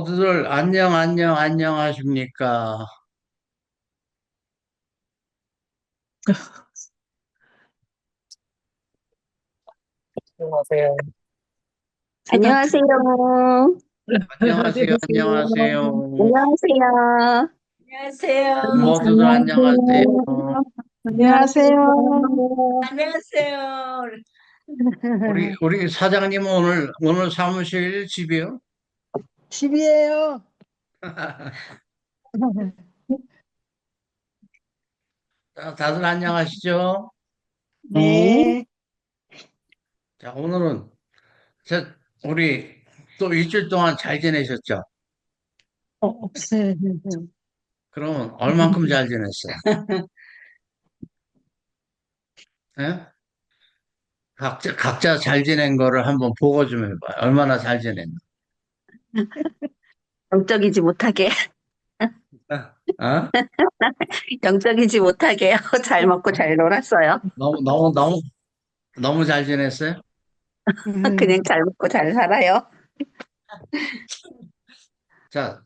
모두들 안녕하십니까? 안녕하세요. 안녕하세요. 안녕하세요. 안녕하세요. 안녕하세요. 모두들 안녕하세요. 안녕하세요. 안녕하세요. 우리 사장님 오늘 사무실 집이요? 집이에요. 다들 안녕하시죠? 네. 네. 자, 오늘은 저, 우리 또 일주일 동안 잘 지내셨죠? 없어요. 그러면 얼만큼 잘 지냈어요? 예? 각자 잘 지낸 거를 한번 보고 좀 해봐요. 얼마나 잘 지냈나? 영적이지 못하게, 어? 영적이지 못하게요. 잘 먹고 잘 놀았어요. 너무 잘 지냈어요? 그냥 잘 먹고 잘 살아요. 자,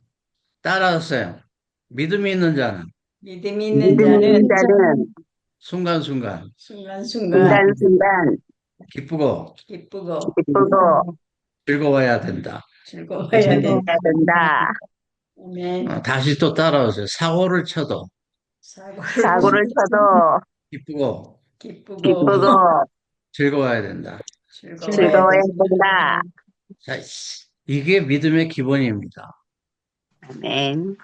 따라하세요. 믿음이 있는 자는 믿음 있는 믿음 있는 자는 자는 순간순간 순간순간 순간순간 기쁘고 기쁘고 기쁘고 즐거워야 된다. 즐거워야 된다. 즐거워야 된다. 아멘. 다시 또 따라오세요. 사고를 쳐도 사고를 사고를 치고 쳐도 기쁘고 기쁘고 기쁘고 즐거워야 된다. 즐거워야 즐거워야 된다. 된다. 자, 이게 믿음의 기본입니다. 아멘.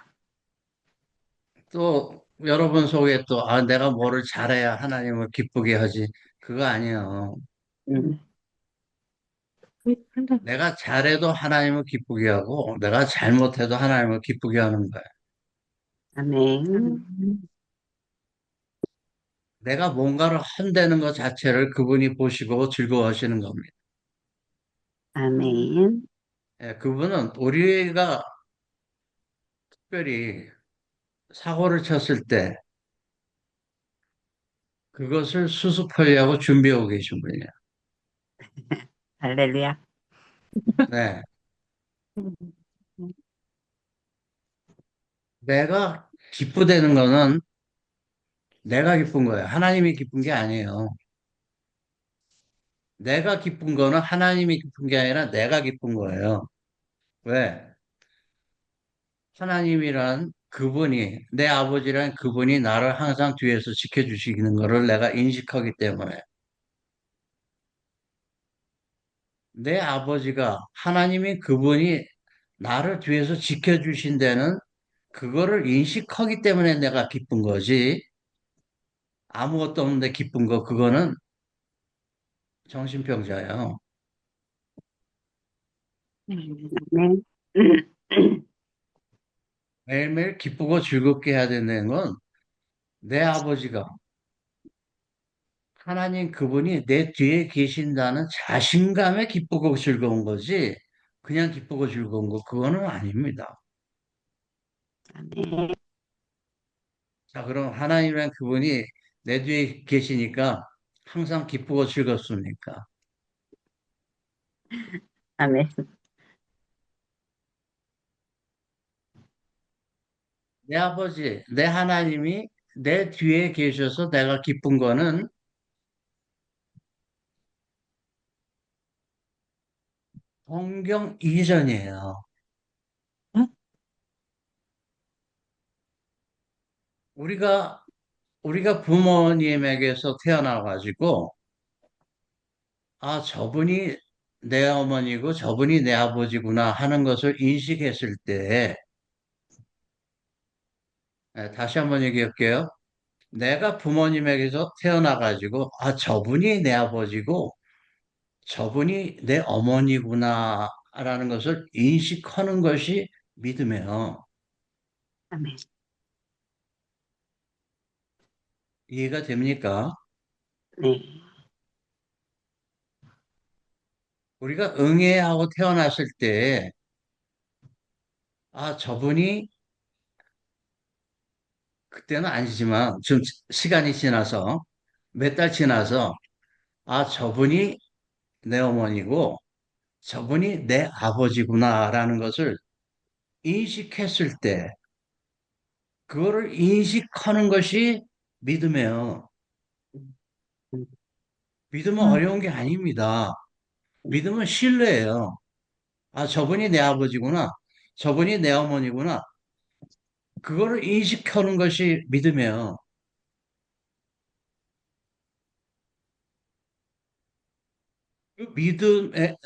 또 여러분 속에 또 내가 뭐를 잘해야 하나님을 기쁘게 하지. 그거 아니에요. 음, 내가 잘해도 하나님을 기쁘게 하고 내가 잘못해도 하나님을 기쁘게 하는 거예요. 아멘. 내가 뭔가를 한다는 것 자체를 그분이 보시고 즐거워하시는 겁니다. 아멘. 예, 그분은 우리가 특별히 사고를 쳤을 때 그것을 수습하려고 준비하고 계신 분이에요. 할렐루야. 네. 내가 기쁘다는 거는 내가 기쁜 거예요. 하나님이 기쁜 게 아니에요. 내가 기쁜 거는 하나님이 기쁜 게 아니라 내가 기쁜 거예요. 왜? 하나님이란 그분이, 내 아버지란 그분이 나를 항상 뒤에서 지켜주시는 거를 내가 인식하기 때문에 내 아버지가 하나님이 그분이 나를 뒤에서 지켜주신다는 그거를 인식하기 때문에 내가 기쁜 거지. 아무것도 없는데 기쁜 거, 그거는 정신병자예요. 아멘. 매일매일 기쁘고 즐겁게 해야 되는 건 내 아버지가 하나님 그분이 내 뒤에 계신다는 자신감에 기쁘고 즐거운 거지. 그냥 기쁘고 즐거운 거, 그거는 아닙니다. 아멘. 자, 그럼 하나님이란 그분이 내 뒤에 계시니까 항상 기쁘고 즐겁습니까? 아멘. 내 아버지, 내 하나님이 내 뒤에 계셔서 내가 기쁜 거는 성경 이전이에요. 우리가, 우리가 부모님에게서 태어나가지고, 저분이 내 어머니고 저분이 내 아버지구나 하는 것을 인식했을 때, 다시 한번 얘기할게요. 내가 부모님에게서 태어나가지고, 저분이 내 아버지고 저분이 내 어머니구나 라는 것을 인식하는 것이 믿음이에요. 아멘. 이해가 됩니까? 네. 우리가 응애하고 태어났을 때, 저분이 그때는 아니지만 좀 시간이 지나서 몇 달 지나서 저분이 내 어머니고 저분이 내 아버지구나라는 것을 인식했을 때, 그거를 인식하는 것이 믿음이에요. 믿음은 어려운 게 아닙니다. 믿음은 신뢰예요. 아, 저분이 내 아버지구나. 저분이 내 어머니구나. 그거를 인식하는 것이 믿음이에요. 그 믿음에는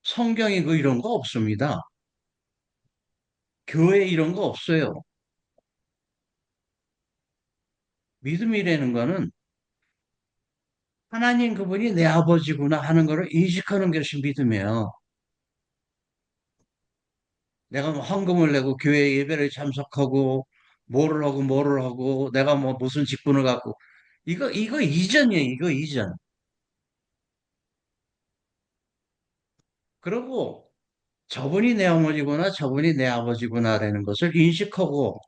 성경이고 이런 거 없습니다. 교회 이런 거 없어요. 믿음이라는 거는 하나님 그분이 내 아버지구나 하는 거를 인식하는 것이 믿음이에요. 내가 뭐 헌금을 내고 교회 예배를 참석하고 뭐를 하고 내가 뭐 무슨 직분을 갖고 이거 이전이에요. 이거 이전. 그리고 저분이 내 어머니구나 저분이 내 아버지구나라는 것을 인식하고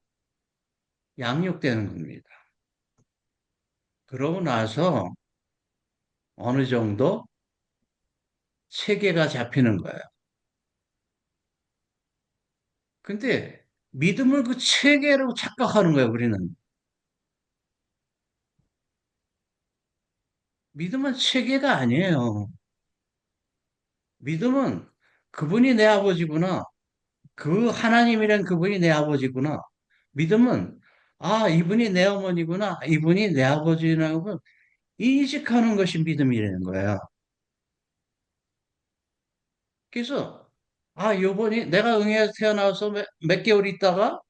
양육되는 겁니다. 그러고 나서 어느 정도 체계가 잡히는 거예요. 근데 믿음을 그 체계로 착각하는 거예요, 우리는. 믿음은 체계가 아니에요. 믿음은 그분이 내 아버지구나. 그 하나님이란 그분이 내 아버지구나. 믿음은 아, 이분이 내 어머니구나. 이분이 내 아버지라고 인식하는 것이 믿음이라는 거예요. 그래서 아, 요번이 내가 응해에서 태어나서 몇 개월 있다가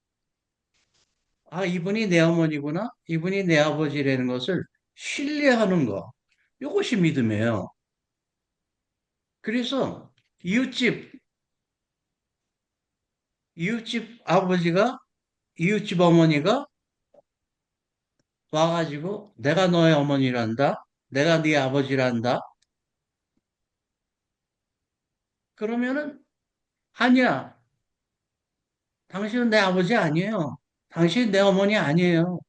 아, 이분이 내 어머니구나. 이분이 내 아버지라는 것을 신뢰하는 거. 이것이 믿음이에요. 그래서 이웃집, 이웃집 아버지가, 이웃집 어머니가 와가지고 내가 너의 어머니란다. 내가 네 아버지란다. 그러면은 아니야. 당신은 내 아버지 아니에요. 당신 내 어머니 아니에요.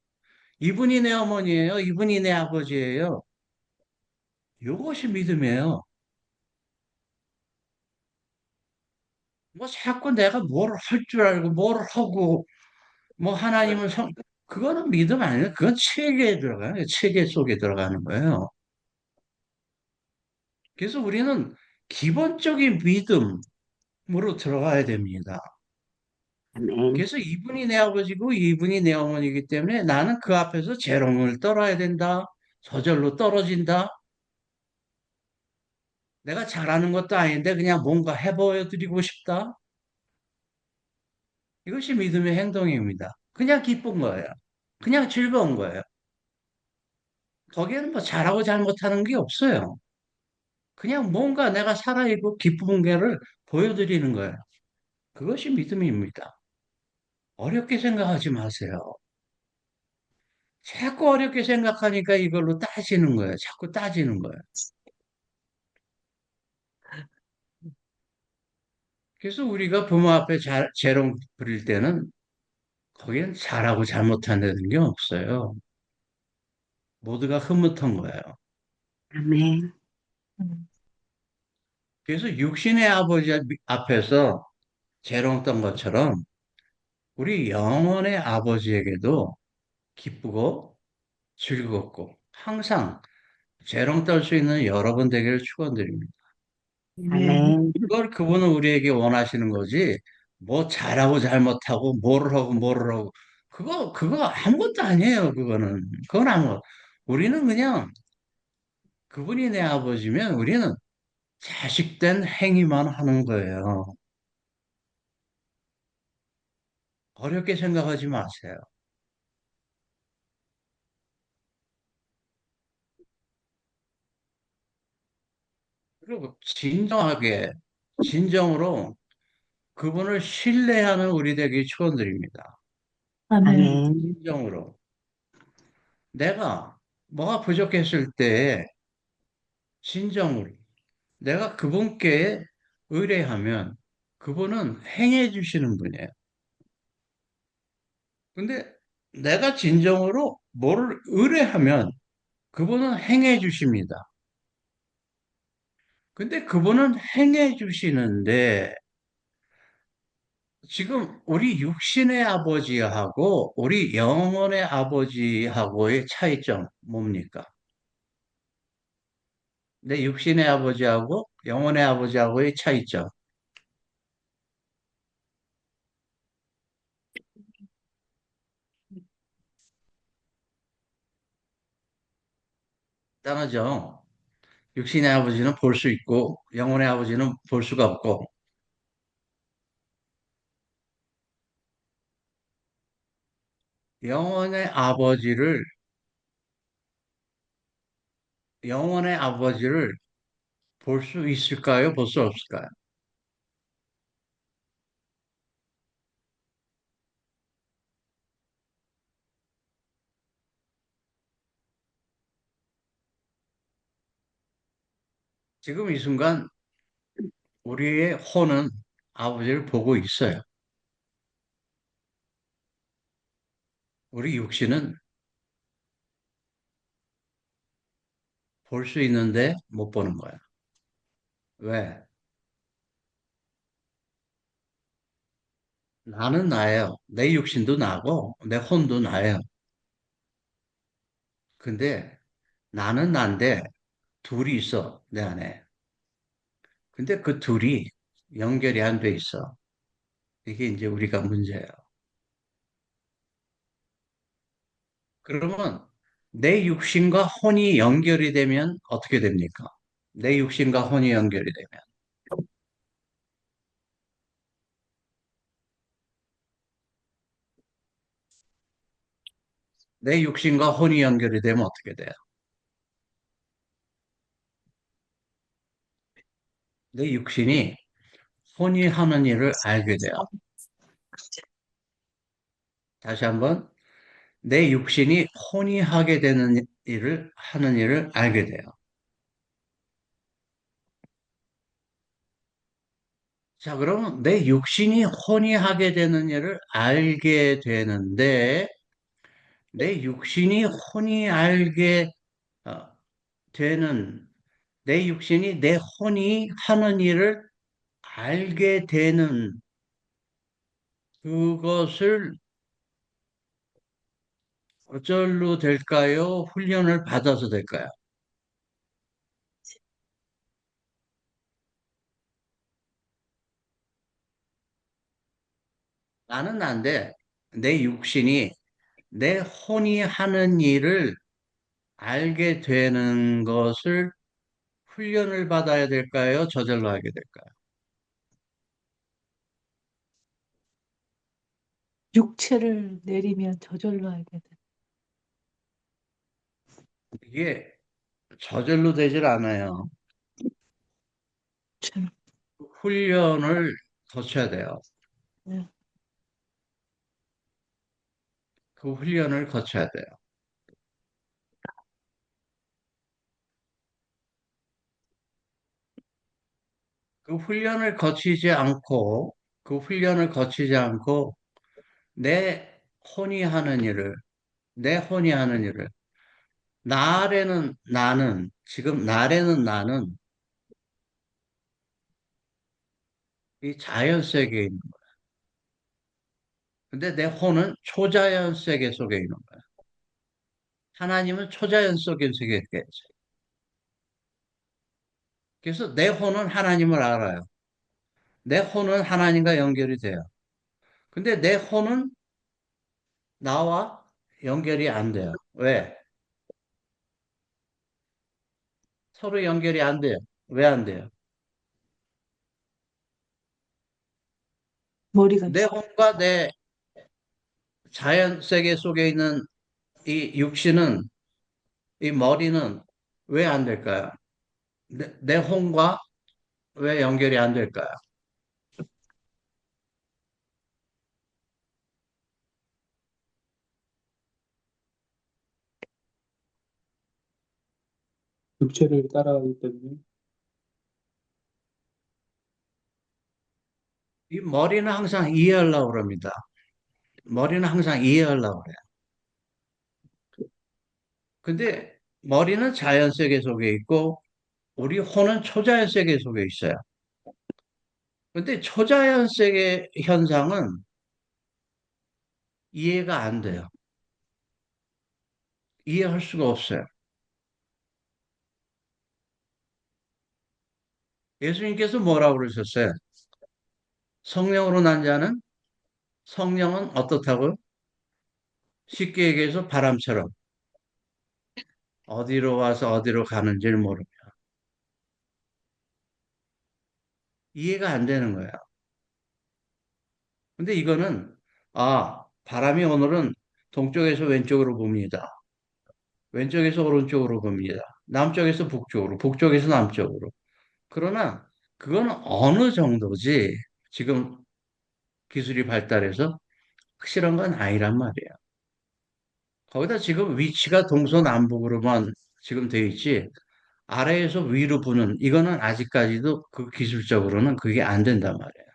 이분이 내 어머니예요. 이분이 내 아버지예요. 이것이 믿음이에요. 뭐 자꾸 내가 뭘 할 줄 알고 뭘 하고 뭐 하나님은 그거는 믿음 아니에요. 그건 체계에 들어가요. 체계 속에 들어가는 거예요. 그래서 우리는 기본적인 믿음으로 들어가야 됩니다. 아멘. 그래서 이분이 내 아버지고 이분이 내 어머니이기 때문에 나는 그 앞에서 재롱을 떨어야 된다. 저절로 떨어진다. 내가 잘하는 것도 아닌데 그냥 뭔가 해보여 드리고 싶다. 이것이 믿음의 행동입니다. 그냥 기쁜 거예요. 그냥 즐거운 거예요. 거기에는 뭐 잘하고 잘못하는 게 없어요. 그냥 뭔가 내가 살아있고 기쁜 게를 보여드리는 거예요. 그것이 믿음입니다. 어렵게 생각하지 마세요. 자꾸 어렵게 생각하니까 이걸로 따지는 거예요. 자꾸 따지는 거예요. 그래서 우리가 부모 앞에 재롱 부릴 때는 거기는 잘하고 잘못한다는 게 없어요. 모두가 흐뭇한 거예요. 아멘. 그래서 육신의 아버지 앞에서 재롱 떤 것처럼 우리 영혼의 아버지에게도 기쁘고 즐겁고 항상 재롱 떨 수 있는 여러분 되기를 축원드립니다. 아멘. 그걸 그분은 우리에게 원하시는 거지. 뭐 잘하고 잘못하고 뭐를 하고 그거 아무것도 아니에요. 그건 아무. 우리는 그냥 그분이 내 아버지면 우리는 자식된 행위만 하는 거예요. 어렵게 생각하지 마세요. 그리고 진정하게 진정으로 그분을 신뢰하는 우리 되기 축원드립니다. 아멘. 아멘. 진정으로. 내가 뭐가 부족했을 때 진정으로 내가 그분께 의뢰하면 그분은 행해 주시는 분이에요. 근데 내가 진정으로 뭐를 의뢰하면 그분은 행해 주십니다. 근데 그분은 행해 주시는데 지금 우리 육신의 아버지하고 우리 영혼의 아버지하고의 차이점 뭡니까? 내 육신의 아버지하고 영혼의 아버지하고의 차이점. 당하죠. 육신의 아버지는 볼 수 있고 영혼의 아버지는 볼 수가 없고 영혼의 아버지를 영혼의 아버지를 볼 수 있을까요? 볼 수 없을까요? 지금 이 순간 우리의 혼은 아버지를 보고 있어요. 우리 육신은 볼 수 있는데 못 보는 거야. 왜? 나는 나예요. 내 육신도 나고 내 혼도 나예요. 근데 나는 난데 둘이 있어, 내 안에. 근데 그 둘이 연결이 안 돼 있어. 이게 이제 우리가 문제예요. 그러면 내 육신과 혼이 연결이 되면 어떻게 됩니까? 내 육신과 혼이 연결이 되면. 내 육신과 혼이 연결이 되면 어떻게 돼요? 내 육신이 혼이 하는 일을 알게 돼요. 다시 한번, 내 육신이 혼이 하게 되는 일을, 하는 일을 알게 돼요. 자, 그러면 내 육신이 혼이 하게 되는 일을 알게 되는데, 내 육신이 혼이 알게 어, 되는, 내 육신이 내 혼이 하는 일을 알게 되는 그것을 어쩔로 될까요? 훈련을 받아서 될까요? 나는 난데, 내 육신이 내 혼이 하는 일을 알게 되는 것을 훈련을 받아야 될까요? 저절로 하게 될까요? 육체를 내리면 저절로 알게 돼. 이게 저절로 되질 않아요. 육체를. 훈련을 거쳐야 돼요. 네. 그 훈련을 거쳐야 돼요. 그 훈련을 거치지 않고, 그 훈련을 거치지 않고, 내 혼이 하는 일을, 내 혼이 하는 일을, 나래는 나는, 지금 나래는 나는 이 자연 세계에 있는 거야. 근데 내 혼은 초자연 세계 속에 있는 거야. 하나님은 초자연 속에 세계에 있어요. 그래서 내 혼은 하나님을 알아요. 내 혼은 하나님과 연결이 돼요. 근데 내 혼은 나와 연결이 안 돼요. 왜? 서로 연결이 안 돼요. 왜 안 돼요? 머리가 내 있어. 혼과 내 자연 세계 속에 있는 이 육신은, 이 머리는 왜 안 될까요? 내 혼과 왜 연결이 안 될까요? 육체를 따라가기 때문에 이 머리는 항상 이해하려고 그럽니다. 머리는 항상 이해하려고 그래요. 근데 머리는 자연 세계 속에 있고 우리 혼은 초자연 세계 속에 있어요. 근데 초자연색의 현상은 이해가 안 돼요. 이해할 수가 없어요. 예수님께서 뭐라고 그러셨어요? 성령으로 난 자는 성령은 어떻다고요? 쉽게 얘기해서 바람처럼 어디로 와서 어디로 가는지를 모르고 이해가 안 되는 거야. 근데 이거는 바람이 오늘은 동쪽에서 왼쪽으로 붑니다. 왼쪽에서 오른쪽으로 붑니다. 남쪽에서 북쪽으로, 북쪽에서 남쪽으로. 그러나 그건 어느 정도지 지금 기술이 발달해서 확실한 건 아니란 말이에요. 거기다 지금 위치가 동서남북으로만 지금 돼 있지 아래에서 위로 부는 이거는 아직까지도 그 기술적으로는 그게 안 된단 말이에요.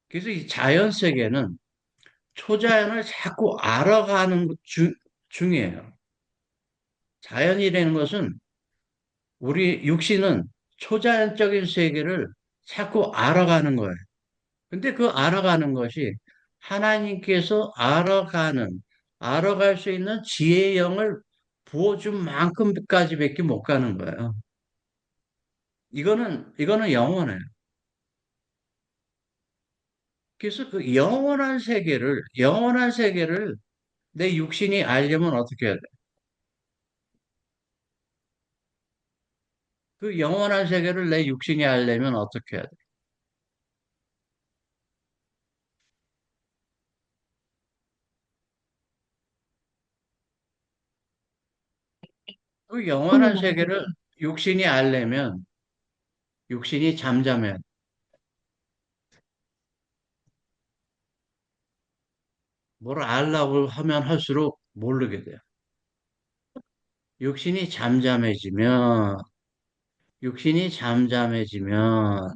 그래서 이 자연 세계는 초자연을 자꾸 알아가는 중이에요. 자연이라는 것은 우리 육신은 초자연적인 세계를 자꾸 알아가는 거예요. 근데 그 알아가는 것이 하나님께서 알아갈 수 있는 지혜의 영을 부어준 만큼까지밖에 못 가는 거예요. 이거는 영원해요. 그래서 그 영원한 세계를 내 육신이 알려면 어떻게 해야 돼? 그 영원한 세계를 내 육신이 알려면 어떻게 해야 돼? 그 영원한 혼을 세계를 육신이 알려면 육신이 잠잠해. 뭘 알라고 하면 할수록 모르게 돼요. 육신이 잠잠해지면, 육신이 잠잠해지면,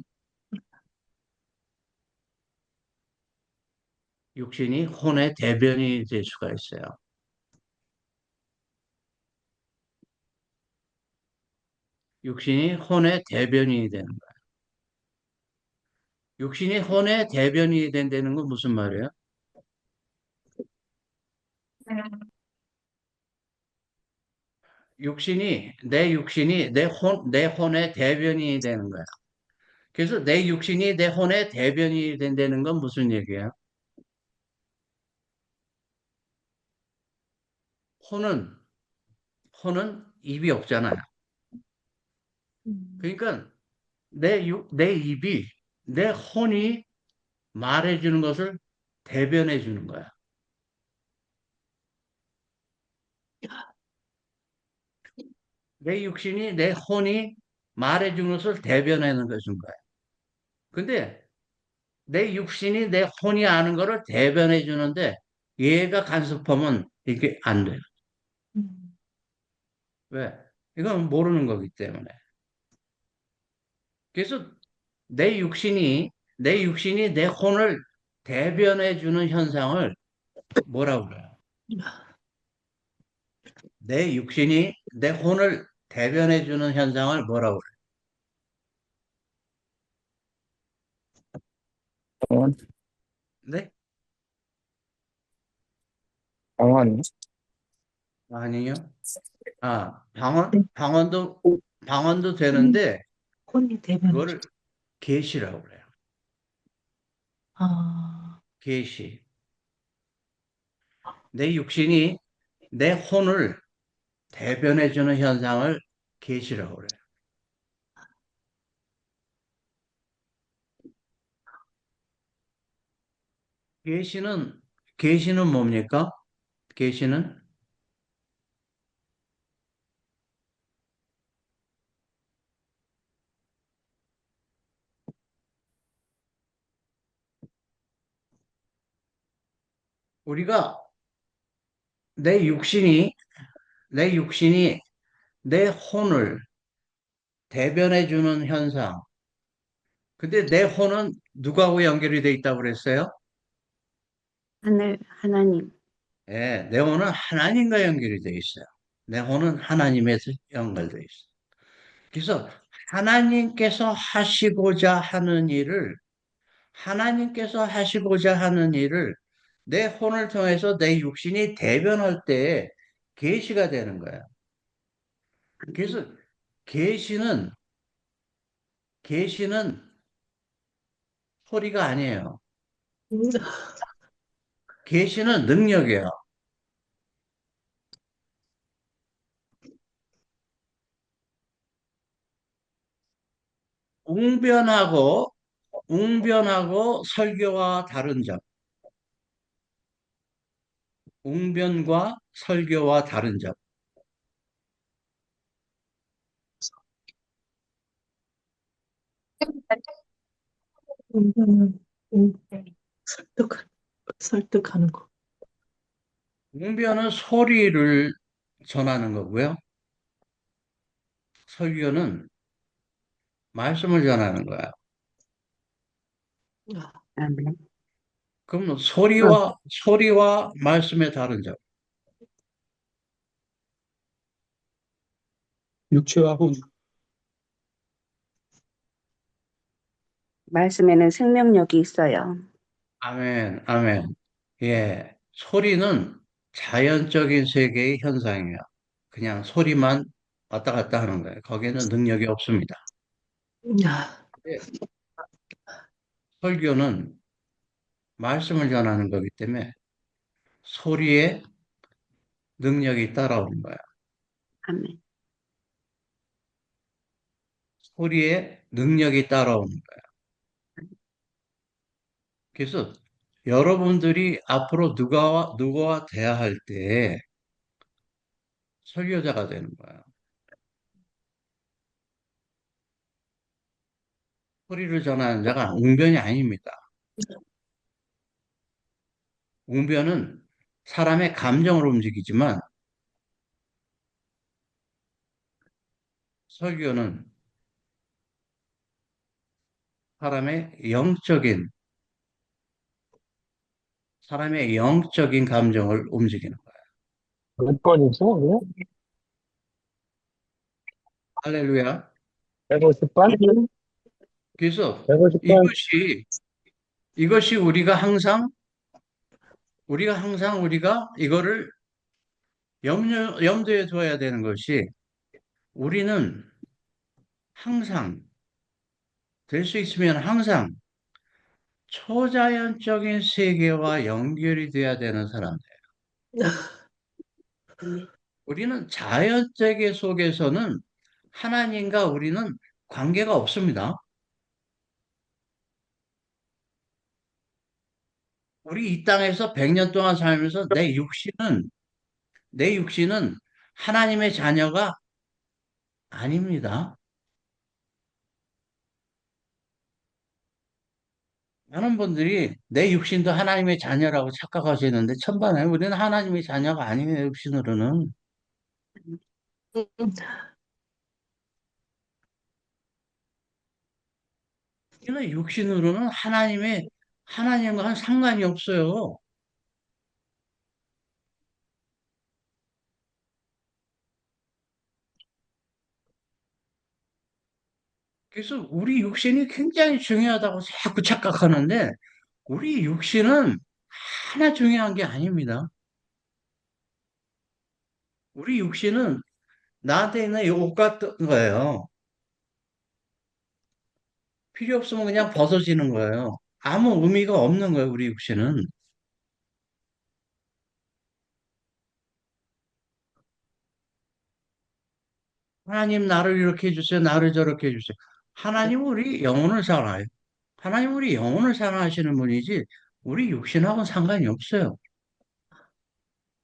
육신이 혼의 대변이 될 수가 있어요. 육신이 혼의 대변이 되는 거예요. 육신이 혼의 대변이 된다는 건 무슨 말이에요? 내 육신이 내 혼의 대변이 되는 거야. 그래서 내 육신이 내 혼의 대변이 된다는 건 무슨 얘기야? 혼은, 혼은 입이 없잖아요. 음, 그러니까 내 입이, 내 혼이 말해주는 것을 대변해 주는 거야. 내 육신이, 내 혼이 말해주는 것을 대변하는 것인 거야. 근데 내 육신이 내 혼이 아는 거를 대변해 주는데 얘가 간섭하면 이게 안 돼요. 음, 왜? 이건 모르는 거기 때문에. 그래서 내 육신이, 내 육신이 내 혼을 대변해 주는 현상을 뭐라고 그래요? 내 육신이 내 혼을 대변해 주는 현상을 뭐라고 병원, 그래요? 네? 병원이요? 아니요. 네, 방언도 혼이, 되는데, 혼이 대변해주죠. 그거를 계시라고 그래요. 아, 계시. 내 육신이 내 혼을 대변해주는 현상을 계시라고 그래요. 계시는, 계시는 뭡니까? 계시는 우리가 내 육신이, 내 육신이 내 혼을 대변해주는 현상. 근데 내 혼은 누구하고 연결이 돼 있다고 그랬어요? 하나님. 예, 내 혼은 하나님과 연결이 돼 있어요. 내 혼은 하나님에서 연결돼 있어요. 그래서 하나님께서 하시고자 하는 일을, 하나님께서 하시고자 하는 일을 내 혼을 통해서 내 육신이 대변할 때 계시가 되는 거야. 그래서 계시는, 계시는 소리가 아니에요. 음, 계시는 능력이에요. 웅변하고, 웅변하고 설교와 다른 점. 웅변과 설교와 다른 점. 이거는 음, 설득, 설득하는 거. 웅변은 소리를 전하는 거고요. 설교는 말씀을 전하는 거야. 아, 아멘. 그럼 응. 소리와 말씀의 다른 점. 육체와 혼, 말씀에는 생명력이 있어요. 아멘, 아멘. 예. 소리는 자연적인 세계의 현상이에요. 그냥 소리만 왔다 갔다 하는 거예요. 거기에는 능력이 없습니다. 아, 예. 설교는 말씀을 전하는 거기 때문에 소리에 능력이 따라오는 거야. 아멘. 소리에 능력이 따라오는 거야. 그래서 여러분들이 앞으로 누구와 대화할 때 설교자가 되는 거야. 소리를 전하는 자가 웅변이 아닙니다. 웅변은 사람의 감정을 움직이지만 설교는 사람의 영적인 감정을 움직이는 거야. 몇 번이죠? 그게? 할렐루야. 150번? 아멘. 그래서 150번? 이것이 우리가 이거를 염두에 둬야 되는 것이 우리는 항상 될 수 있으면 항상 초자연적인 세계와 연결이 돼야 되는 사람. 아멘. 우리는 자연세계 속에서는 하나님과 우리는 관계가 없습니다. 우리 이 땅에서 100년 동안 살면서 내 육신은 하나님의 자녀가 아닙니다. 많은 분들이 내 육신도 하나님의 자녀라고 착각하시는데 천만에 우리는 하나님의 자녀가 아니에요, 육신으로는. 우리는 육신으로는 하나님과는 상관이 없어요. 그래서 우리 육신이 굉장히 중요하다고 자꾸 착각하는데 우리 육신은 하나 중요한 게 아닙니다. 우리 육신은 나한테 있는 이 옷 같은 거예요. 필요 없으면 그냥 벗어지는 거예요. 아무 의미가 없는 거예요, 우리 육신은. 하나님 나를 이렇게 해주세요, 나를 저렇게 해주세요. 하나님 우리 영혼을 사랑해요. 하나님 우리 영혼을 사랑하시는 분이지 우리 육신하고는 상관이 없어요.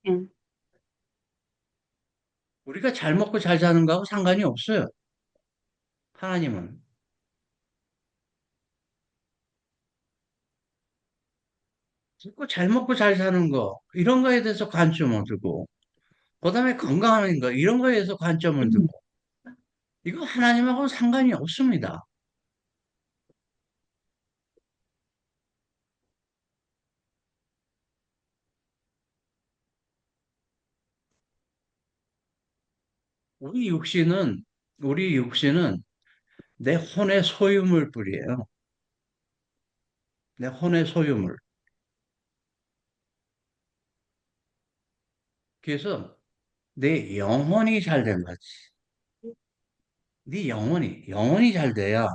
응. 우리가 잘 먹고 잘 사는 거하고 상관이 없어요. 하나님은. 자꾸 잘 먹고 잘 사는 거, 이런 거에 대해서 관점을 두고, 그 다음에 건강한 거, 이런 거에 대해서 관점을 두고, 이거 하나님하고는 상관이 없습니다. 우리 육신은, 우리 육신은 내 혼의 소유물뿐이에요. 내 혼의 소유물. 그래서 내 영혼이 잘 된 거지. 네 영혼이 잘 돼야.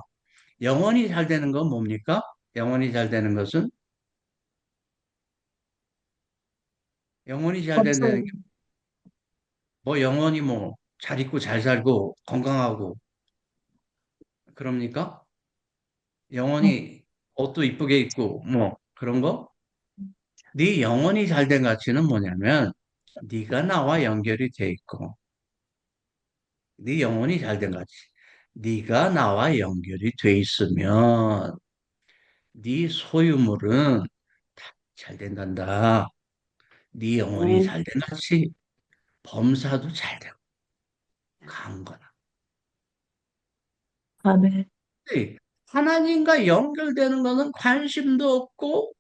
영혼이 잘 되는 건 뭡니까? 영혼이 잘 되는 것은 영혼이 잘 된다는 게 범사에 뭐 영혼이 뭐 잘 있고 잘 살고 건강하고 그럽니까? 영혼이 옷도 이쁘게 입고 뭐 그런 거? 네 영혼이 잘 된 가치는 뭐냐면 네가 나와 연결이 돼 있고 네 영혼이 잘 된 가치. 네가 나와 연결이 돼 있으면 네 소유물은 다 잘 된단다. 네 영혼이 네. 잘 된 가치 범사도 잘 되고 강건하. 아멘. 하나님과 연결되는 거는 관심도 없고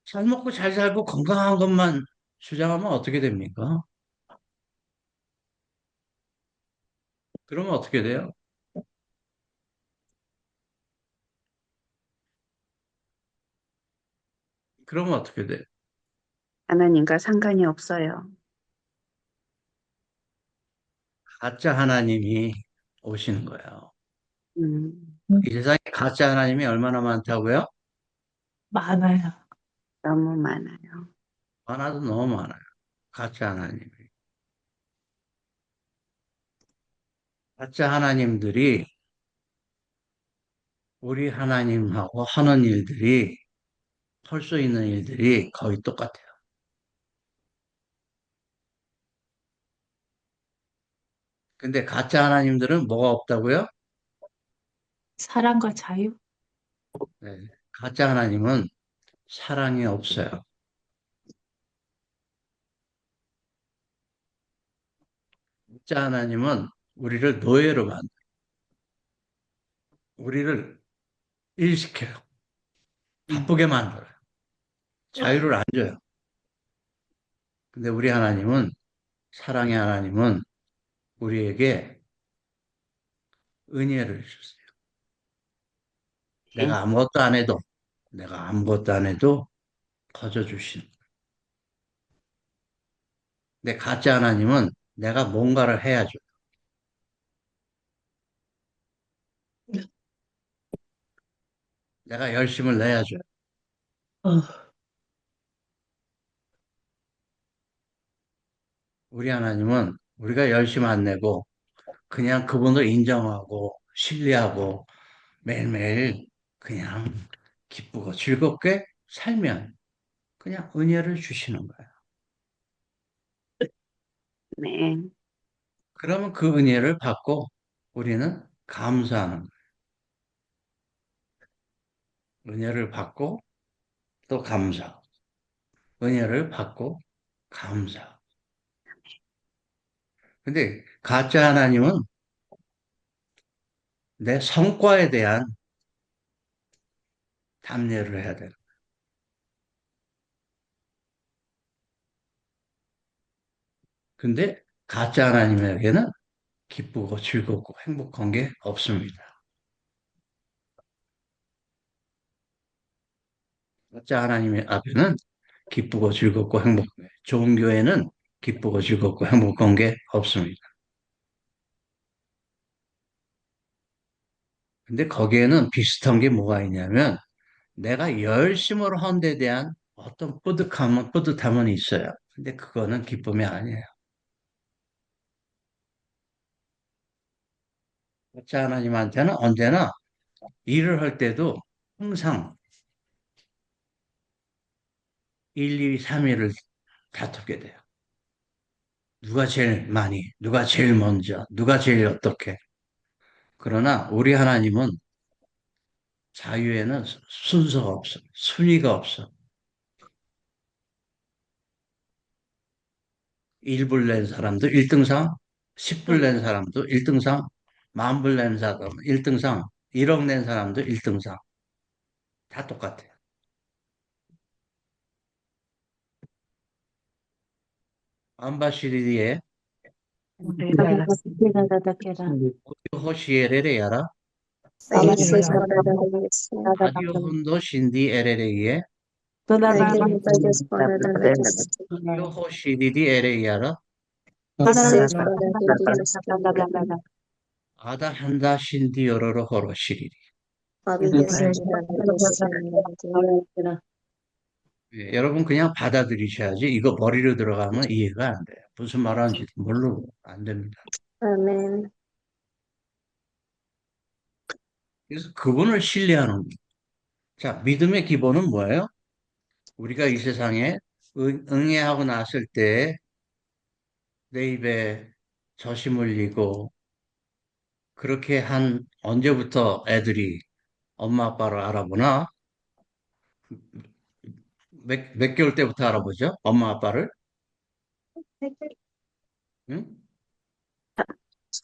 잘 먹고 잘 살고 건강한 것만 주장하면 어떻게 됩니까? 그러면 어떻게 돼요? 그러면 어떻게 돼요? 하나님과 상관이 없어요. 가짜 하나님이 오시는 거예요. 음, 이 세상에 가짜 하나님이 얼마나 많다고요? 많아요. 너무 많아요. 많아도 너무 많아요. 가짜 하나님이. 가짜 하나님들이 우리 하나님하고 하는 일들이 할 수 있는 일들이 거의 똑같아요. 근데 가짜 하나님들은 뭐가 없다고요? 사랑과 자유? 네. 가짜 하나님은 사랑이 없어요. 진짜 하나님은 우리를 노예로 만들어. 우리를 일시켜요. 바쁘게 만들어요. 자유를 안 줘요. 근데 우리 하나님은, 사랑의 하나님은 우리에게 은혜를 주세요. 네. 내가 아무것도 안 해도 거저 주시는. 근데 가짜 하나님은 내가 뭔가를 해야죠. 내가 열심을 내야죠. 어, 우리 하나님은 우리가 열심 안 내고 그냥 그분을 인정하고 신뢰하고 매일매일 그냥 기쁘고 즐겁게 살면 그냥 은혜를 주시는 거예요. 네. 그러면 그 은혜를 받고 우리는 감사하는 거예요. 은혜를 받고 또 감사. 은혜를 받고 감사. 근데 가짜 하나님은 내 성과에 대한 담례를 해야 돼요. 근데 가짜 하나님에게는 기쁘고 즐겁고 행복한 게 없습니다. 가짜 하나님의 앞에는 기쁘고 즐겁고 행복해. 좋은 교회는 기쁘고 즐겁고 행복한 게 없습니다. 근데 거기에는 비슷한 게 뭐가 있냐면 내가 열심으로 한 데 대한 어떤 뿌듯함은 있어요. 근데 그거는 기쁨이 아니에요. 가짜 하나님한테는 언제나 일을 할 때도 항상 1, 2, 3위를 다투게 돼요. 누가 제일 많이, 누가 제일 먼저, 누가 제일 어떻게. 그러나 우리 하나님은 자유에는 순서가 없어. 순위가 없어. 1불 낸 사람도 1등상, 10불 낸 사람도 1등상, 만불 낸 사람도 1등상, 1억 낸 사람도 1등상. 다 똑같아요. 암바시리에 우리가 깨달아다깨라. 호시에레레야라 세이스 아멘. 아디오 혼도 신디 에레레이에 떠나라. 아디오 호시디디 에레이야라 아다 한다 신디 요로로 호로시리리. 예, 여러분 그냥 받아들이셔야지 이거 머리로 들어가면 이해가 안 돼요. 무슨 말하는지 모르고 안 됩니다. 아멘. 그래서 그분을 신뢰하는 거예요. 자, 믿음의 기본은 뭐예요? 우리가 이 세상에 응애하고 났을 때 내 입에 젖이 물리고 그렇게 한 언제부터 애들이 엄마 아빠를 알아보나? 몇 개월 때부터 알아보죠? 엄마 아빠를? 응?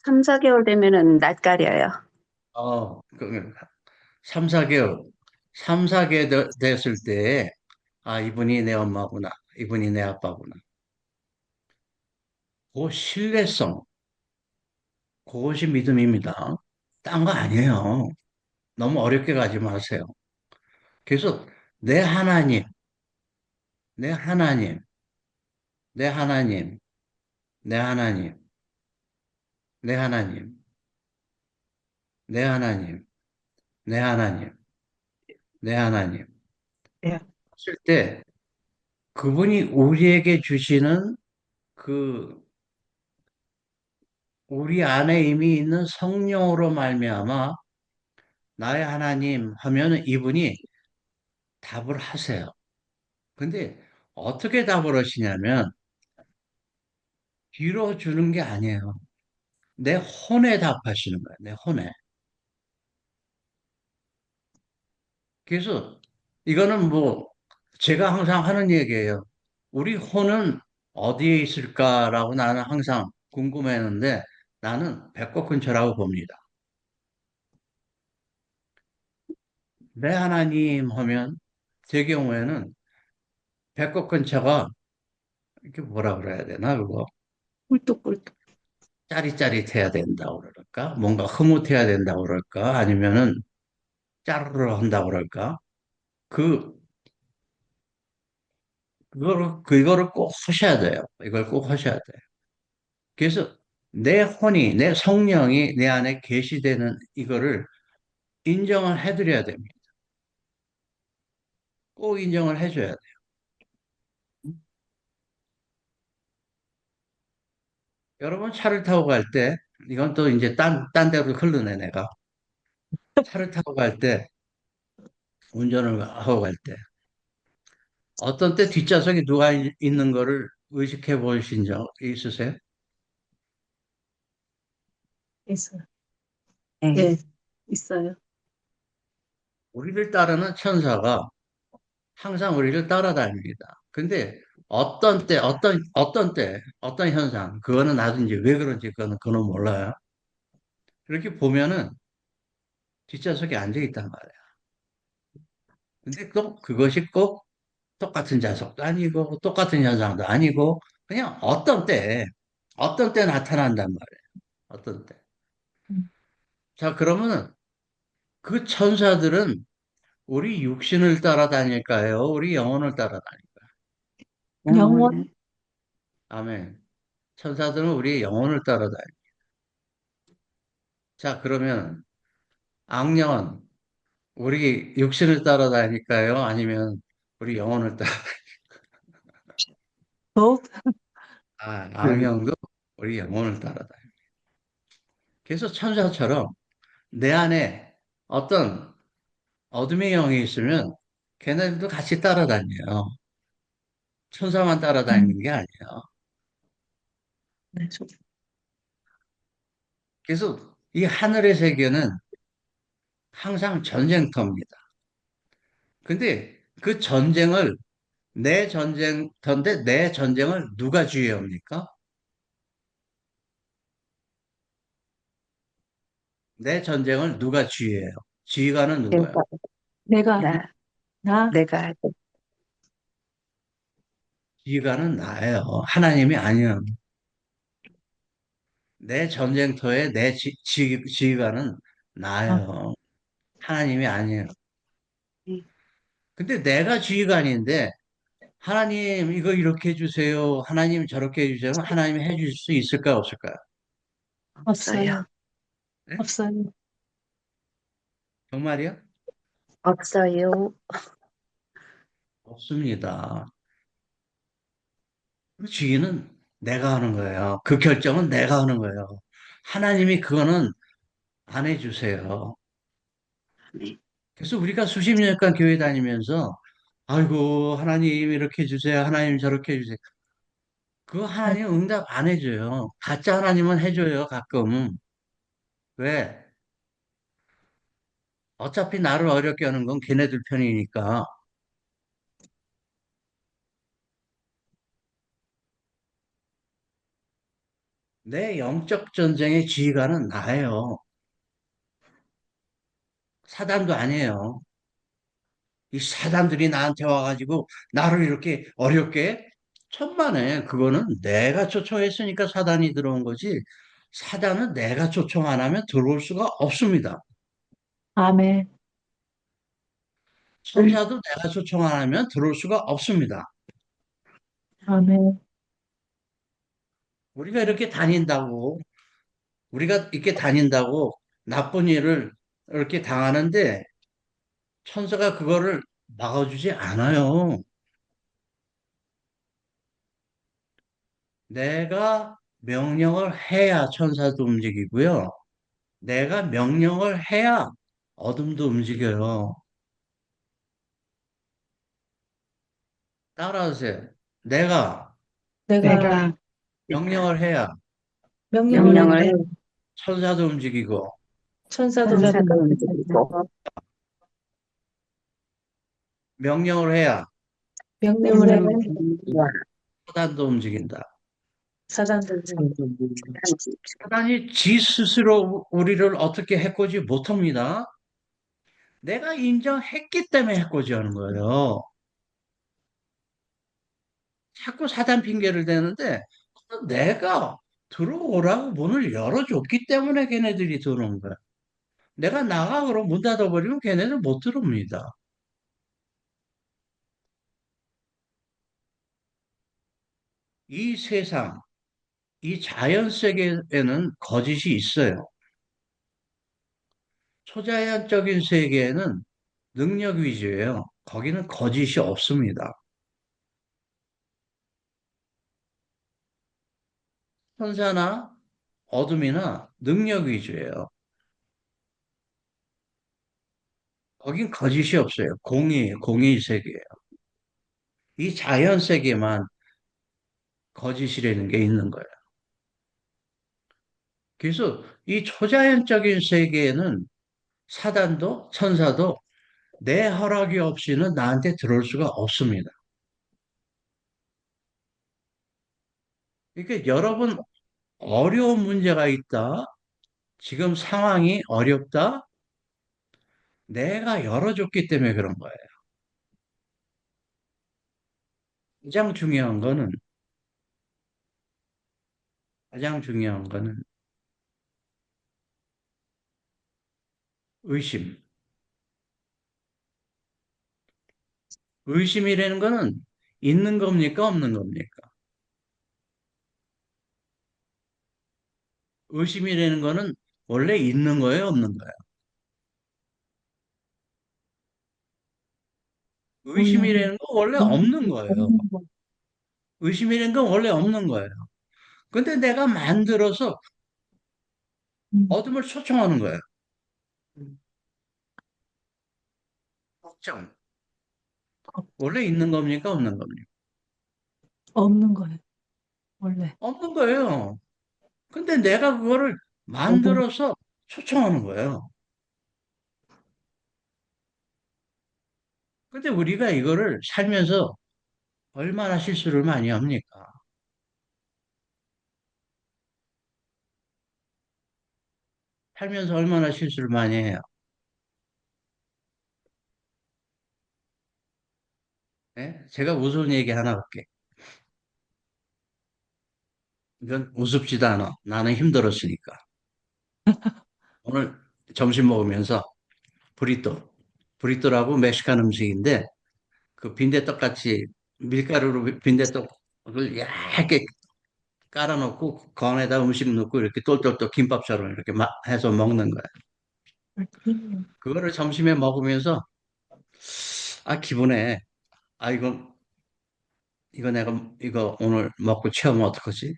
3, 4개월 되면은 낯가려요. 그 3, 4개월. 3, 4개월 됐을 때, 아, 이분이 내 엄마구나. 이분이 내 아빠구나. 그 신뢰성, 그것이 믿음입니다. 딴 거 아니에요. 너무 어렵게 가지 마세요. 그래서 내 하나님, 내 하나님, 내 하나님, 내 하나님, 내 하나님, 내 하나님, 내 하나님, 내 하나님. 예. 했을 때 그분이 우리에게 주시는 그 우리 안에 이미 있는 성령으로 말미암아 나의 하나님 하면 이분이 답을 하세요. 근데 어떻게 답을 하시냐면 뒤로 주는 게 아니에요. 내 혼에 답하시는 거예요. 내 혼에. 그래서 이거는 뭐 제가 항상 하는 얘기예요. 우리 혼은 어디에 있을까라고 나는 항상 궁금했는데 나는 배꼽 근처라고 봅니다. 내 하나님 하면 제 경우에는 배꼽 근처가 이렇게 뭐라 그래야 되나 그거 꿀뚝꿀뚝. 짜릿짜릿해야 된다고 그럴까? 뭔가 흐뭇해야 된다고 그럴까? 아니면은 짜르르 한다고 그럴까? 그 그거를 꼭 하셔야 돼요. 이걸 꼭 하셔야 돼요. 그래서 내 혼이 내 성령이 내 안에 계시되는 이거를 인정을 해드려야 됩니다. 꼭 인정을 해줘야 돼요. 여러분 차를 타고 갈 때 이건 또 이제 딴 데로 흐르네 내가. 차를 타고 갈 때 운전을 하고 갈 때 어떤 때 뒷좌석에 누가 있는 거를 의식해 보신 적 있으세요? 있어요. 네. 예, 있어요. 우리를 따르는 천사가 항상 우리를 따라다닙니다. 근데 어떤 현상, 그거는 나도 이제 왜 그런지 그거는 몰라요. 그렇게 보면은 뒷좌석에 앉아 있단 말이에요. 근데 또 그것이 꼭 똑같은 좌석도 아니고 똑같은 현상도 아니고 그냥 어떤 때 나타난단 말이에요. 어떤 때. 음. 자, 그러면은 그 천사들은 우리 육신을 따라다닐까요? 우리 영혼을 따라다닐까요? 영원. 아멘. 천사들은 우리 영혼을 따라다니. 자, 그러면 악령은 우리 육신을 따라다닐까요? 아니면 우리 영혼을 따라? 더욱 악령도 우리 영혼을 따라다니. 그래서 천사처럼 내 안에 어떤 어둠의 영이 있으면 걔네들도 같이 따라다녀요. 천사만 따라다니는 게 아니에요. 네, 그래서 이 하늘의 세계는 항상 전쟁터입니다. 근데 그 전쟁을 내 전쟁터인데 내 전쟁을 누가 지휘합니까? 내 전쟁을 누가 지휘해요? 지휘관은 누구예요? 내가 나, 나 내가 지휘관은 나예요. 하나님이 아니에요. 내 전쟁터에 내 지휘관은 아, 나예요. 하나님이 아니에요. 네. 근데 내가 지휘관인데 하나님 이거 이렇게 해주세요. 하나님 저렇게 해주세요. 하나님이 해주실 수 있을까요? 없을까요? 없어요. 없어요. 네? 없어요. 정말이요? 없어요. 없습니다. 그 지휘는 내가 하는 거예요. 그 결정은 내가 하는 거예요. 하나님이 그거는 안 해주세요. 네. 그래서 우리가 수십 년간 교회 다니면서 아이고 하나님 이렇게 해주세요. 하나님 저렇게 해주세요. 그거 하나님 응답 안 해줘요. 가짜 하나님은 해줘요. 가끔. 왜? 어차피 나를 어렵게 하는 건 걔네들 편이니까. 내 영적 전쟁의 지휘관은 나예요. 사단도 아니에요. 이 사단들이 나한테 와가지고 나를 이렇게 어렵게 천만에 그거는 내가 초청했으니까 사단이 들어온 거지. 사단은 내가 초청 안 하면 들어올 수가 없습니다. 아멘. 천사도 내가 초청 안 하면 들어올 수가 없습니다. 아멘. 우리가 이렇게 다닌다고, 우리가 이렇게 다닌다고 나쁜 일을 이렇게 당하는데 천사가 그거를 막아주지 않아요. 내가 명령을 해야 천사도 움직이고요. 내가 명령을 해야 어둠도 움직여요. 따라하세요. 내가 내가 명령을 해야 명령을 할 명령을 때 해 천사도 움직이고, 천사도 천사가 움직이고 움직이고 명령을 해야 명령을 해 명령을 해야 사단도 움직인다. 사단도 움직이고 사단이 지 스스로 우리를 어떻게 해코지 못합니다. 내가 인정했기 때문에 해코지 하는 거예요. 자꾸 사단 핑계를 대는데 내가 들어오라고 문을 열어줬기 때문에 걔네들이 들어온 거야. 내가 나가 그럼 문 닫아버리면 걔네들 못 들어옵니다. 이 세상, 이 자연 세계에는 거짓이 있어요. 초자연적인 세계에는 능력 위주예요. 거기는 거짓이 없습니다. 천사나 어둠이나 능력 위주예요. 거긴 거짓이 없어요. 공이에요. 공의 세계예요. 이 자연 세계만 거짓이라는 게 있는 거예요. 그래서 이 초자연적인 세계에는 사단도 천사도 내 허락이 없이는 나한테 들어올 수가 없습니다. 그러니까 여러분 어려운 문제가 있다. 지금 상황이 어렵다. 내가 열어줬기 때문에 그런 거예요. 가장 중요한 거는 가장 중요한 거는 의심. 의심이라는 거는 있는 겁니까? 없는 겁니까? 의심이라는 거는 원래 있는 거예요? 없는 거예요? 없는 의심이라는 건 원래 없는 거예요. 없는 거. 의심이라는 건 원래 없는 거예요. 근데 내가 만들어서 음, 어둠을 초청하는 거예요. 걱정. 원래 있는 겁니까? 없는 겁니까? 없는 거예요. 원래 없는 거예요. 근데 내가 그거를 만들어서 초청하는 거예요. 근데 우리가 이거를 살면서 얼마나 실수를 많이 합니까? 살면서 얼마나 실수를 많이 해요. 예? 제가 무서운 얘기 하나 할게. 이건 우습지도 않아. 나는 힘들었으니까. 오늘 점심 먹으면서 브리또, 브리또라고 멕시칸 음식인데 그 빈대떡 같이 밀가루로 빈대떡을 얇게 깔아놓고 그 안에다 음식 넣고 이렇게 똘똘똘 김밥처럼 이렇게 해서 먹는 거야. 그거를 점심에 먹으면서 아 기분에 아 이거 내가 이거 오늘 먹고 취하면 어떡하지?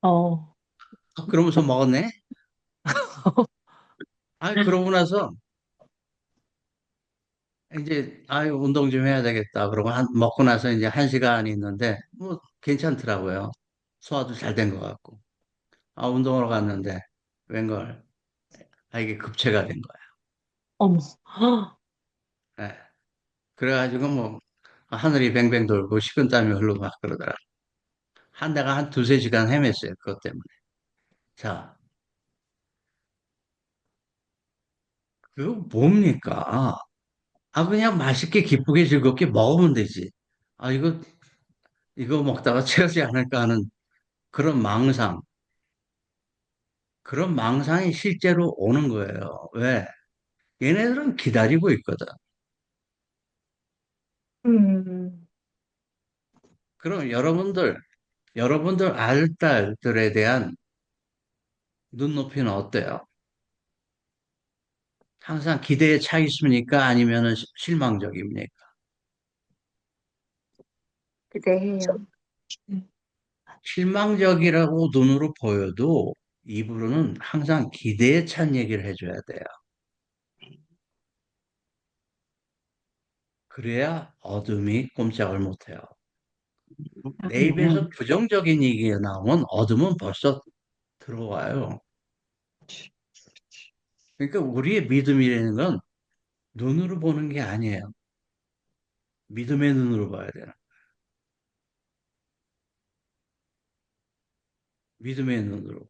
어, 그러면서 먹었네. 아 그러고 나서 이제 아유 운동 좀 해야 되겠다. 그러고 먹고 나서 이제 1시간이 있는데 뭐 괜찮더라고요. 소화도 잘 된 것 같고. 아 운동하러 갔는데 웬걸 아 이게 급체가 된 거야. 어머. 헉, 예. 그래가지고 뭐 하늘이 뱅뱅 돌고 식은땀이 흐르고 막 그러더라. 내가 한 두세 시간 헤맸어요. 그것 때문에. 자, 그거 뭡니까? 아 그냥 맛있게 기쁘게 즐겁게 먹으면 되지. 아 이거 먹다가 체하지 않을까 하는 그런 망상. 그런 망상이 실제로 오는 거예요. 왜? 얘네들은 기다리고 있거든. 음, 그럼 여러분들 알딸들에 대한 눈높이는 어때요? 항상 기대에 차 있습니까? 아니면 실망적입니까? 기대해요. 네. 실망적이라고 눈으로 보여도 입으로는 항상 기대에 찬 얘기를 해줘야 돼요. 그래야 어둠이 꼼짝을 못해요. 내 입에서 부정적인 얘기가 나오면 어둠은 벌써 들어와요. 그러니까 우리의 믿음이라는 건 눈으로 보는 게 아니에요. 믿음의 눈으로 봐야 돼요. 믿음의 눈으로.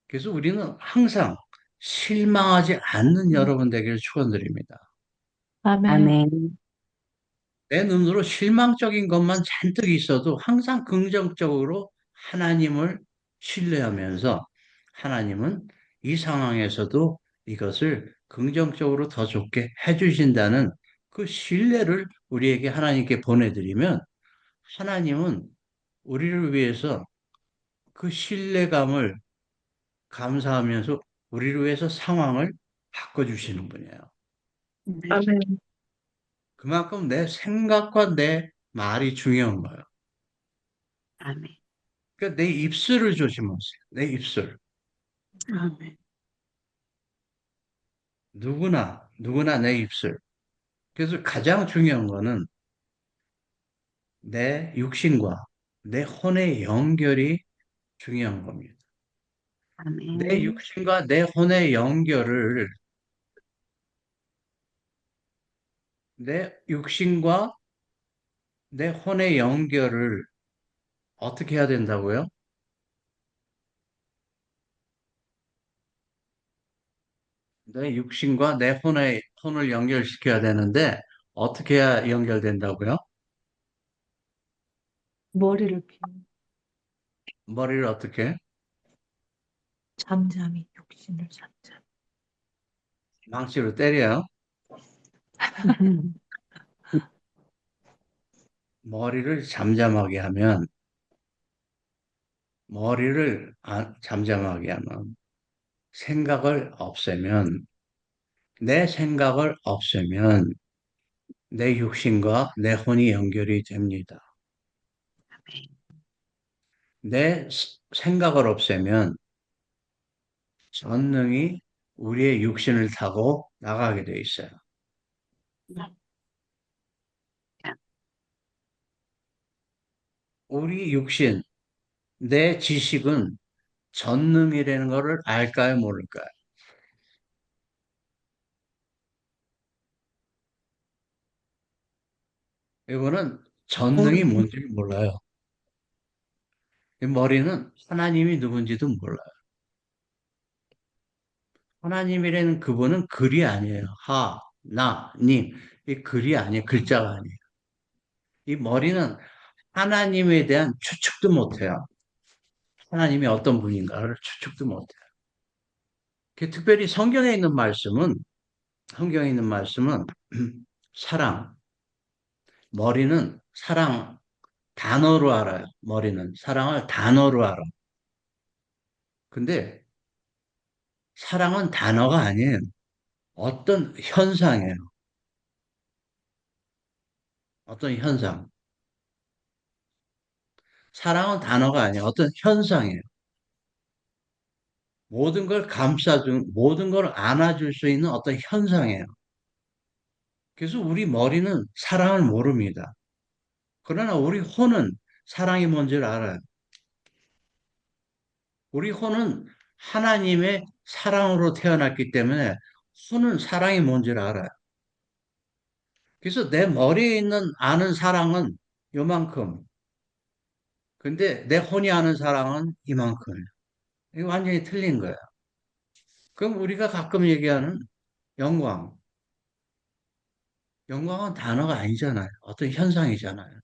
그래서 우리는 항상 실망하지 않는 여러분 되기를 축원드립니다. 아멘. 아멘. 내 눈으로 실망적인 것만 잔뜩 있어도 항상 긍정적으로 하나님을 신뢰하면서 하나님은 이 상황에서도 이것을 긍정적으로 더 좋게 해주신다는 그 신뢰를 우리에게 하나님께 보내드리면 하나님은 우리를 위해서 그 신뢰감을 감사하면서 우리를 위해서 상황을 바꿔주시는 분이에요. 아멘. 그만큼 내 생각과 내 말이 중요한 거예요. 아멘. 그러니까 내 입술을 조심하세요. 내 입술. 아멘. 누구나 내 입술. 그래서 가장 중요한 거는 내 육신과 내 혼의 연결이 중요한 겁니다. 내 아멘. 육신과 내 혼의 연결을, 내 육신과 내 혼의 연결을 어떻게 해야 된다고요? 내 육신과 내 혼을 연결시켜야 되는데, 어떻게 해야 연결된다고요? 머리를 비운 머리를 어떻게? 잠잠히 육신을 잠잠히. 망치로 때려요. 머리를 잠잠하게 하면, 잠잠하게 하면, 생각을 없애면, 내 생각을 없애면, 내 육신과 내 혼이 연결이 됩니다. 내 생각을 없애면, 전능이 우리의 육신을 타고 나가게 돼 있어요. 우리 육신, 내 지식은 전능이라는 것을 알까요, 모를까요? 이거는 전능이 뭔지를 몰라요. 이 머리는 하나님이 누군지도 몰라요. 하나님이라는 그분은 글이 아니에요. 님. 이 글이 아니에요. 글자가 아니에요. 이 머리는 하나님에 대한 추측도 못해요. 하나님이 어떤 분인가를 추측도 못해요. 특별히 성경에 있는 말씀은 사랑, 머리는 사랑 단어로 알아요. 머리는 사랑을 단어로 알아. 근데 사랑은 단어가 아니에요. 어떤 현상이에요. 어떤 현상. 사랑은 단어가 아니에요. 어떤 현상이에요. 모든 걸 감싸준, 모든 걸 안아줄 수 있는 어떤 현상이에요. 그래서 우리 머리는 사랑을 모릅니다. 그러나 우리 혼은 사랑이 뭔지를 알아요. 우리 혼은 하나님의 사랑으로 태어났기 때문에 혼은 사랑이 뭔지를 알아요. 그래서 내 머리에 있는 아는 사랑은 요만큼. 근데 내 혼이 아는 사랑은 이만큼. 이거 완전히 틀린 거야. 그럼 우리가 가끔 얘기하는 영광. 영광은 단어가 아니잖아요. 어떤 현상이잖아요.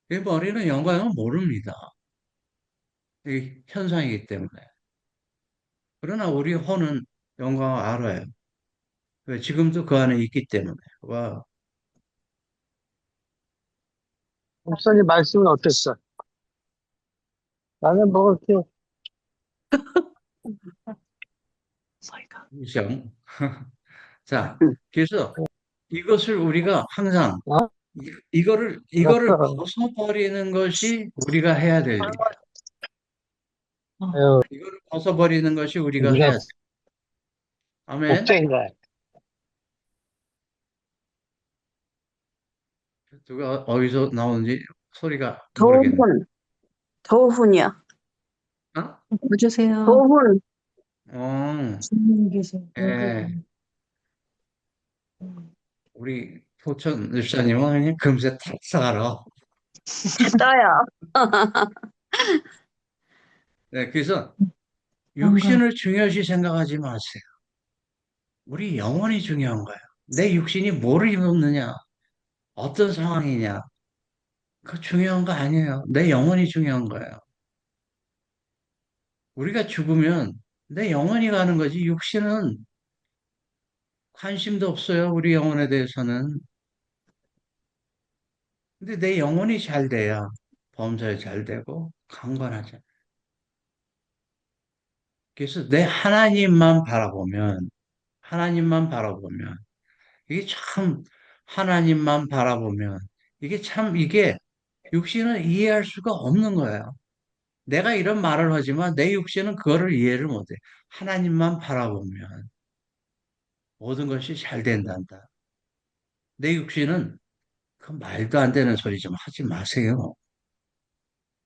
이 머리는 영광을 모릅니다. 이 현상이기 때문에. 그러나 우리 혼은 영광을 알아요. 왜? 지금도 그 안에 있기 때문에. 와, 목사님 말씀은 어땠어? 나는 뭐, 이렇게, 소리가. 정. 자, 그래서 이것을 우리가 항상 어? 이거를 알았어. 벗어버리는 것이 우리가 해야 될 일. 어, 아유, 이거를 벗어버리는 것이 우리가 네가 해야 돼. 아멘. 목자인가? 누가 어디서 나오는지 소리가 모르겠네. 도훈, 도훈이요. 어? 보주세요. 도훈. 어, 주님 계신 예. 여기. 음, 우리 포천 집사님은 그냥 금세 탁 알아. 다 떠요. 네, 그래서 영광. 육신을 중요시 생각하지 마세요. 우리 영혼이 중요한 거예요. 내 육신이 뭐를 입었느냐, 어떤 상황이냐, 그 중요한 거 아니에요. 내 영혼이 중요한 거예요. 우리가 죽으면 내 영혼이 가는 거지, 육신은 관심도 없어요. 우리 영혼에 대해서는. 근데 내 영혼이 잘 돼야 범사에 잘 되고 강건하죠. 그래서 내 하나님만 바라보면, 이게 참, 하나님만 바라보면, 이게 육신은 이해할 수가 없는 거예요. 내가 이런 말을 하지만 내 육신은 그거를 이해를 못해. 하나님만 바라보면 모든 것이 잘 된단다. 내 육신은 그 말도 안 되는 소리 좀 하지 마세요.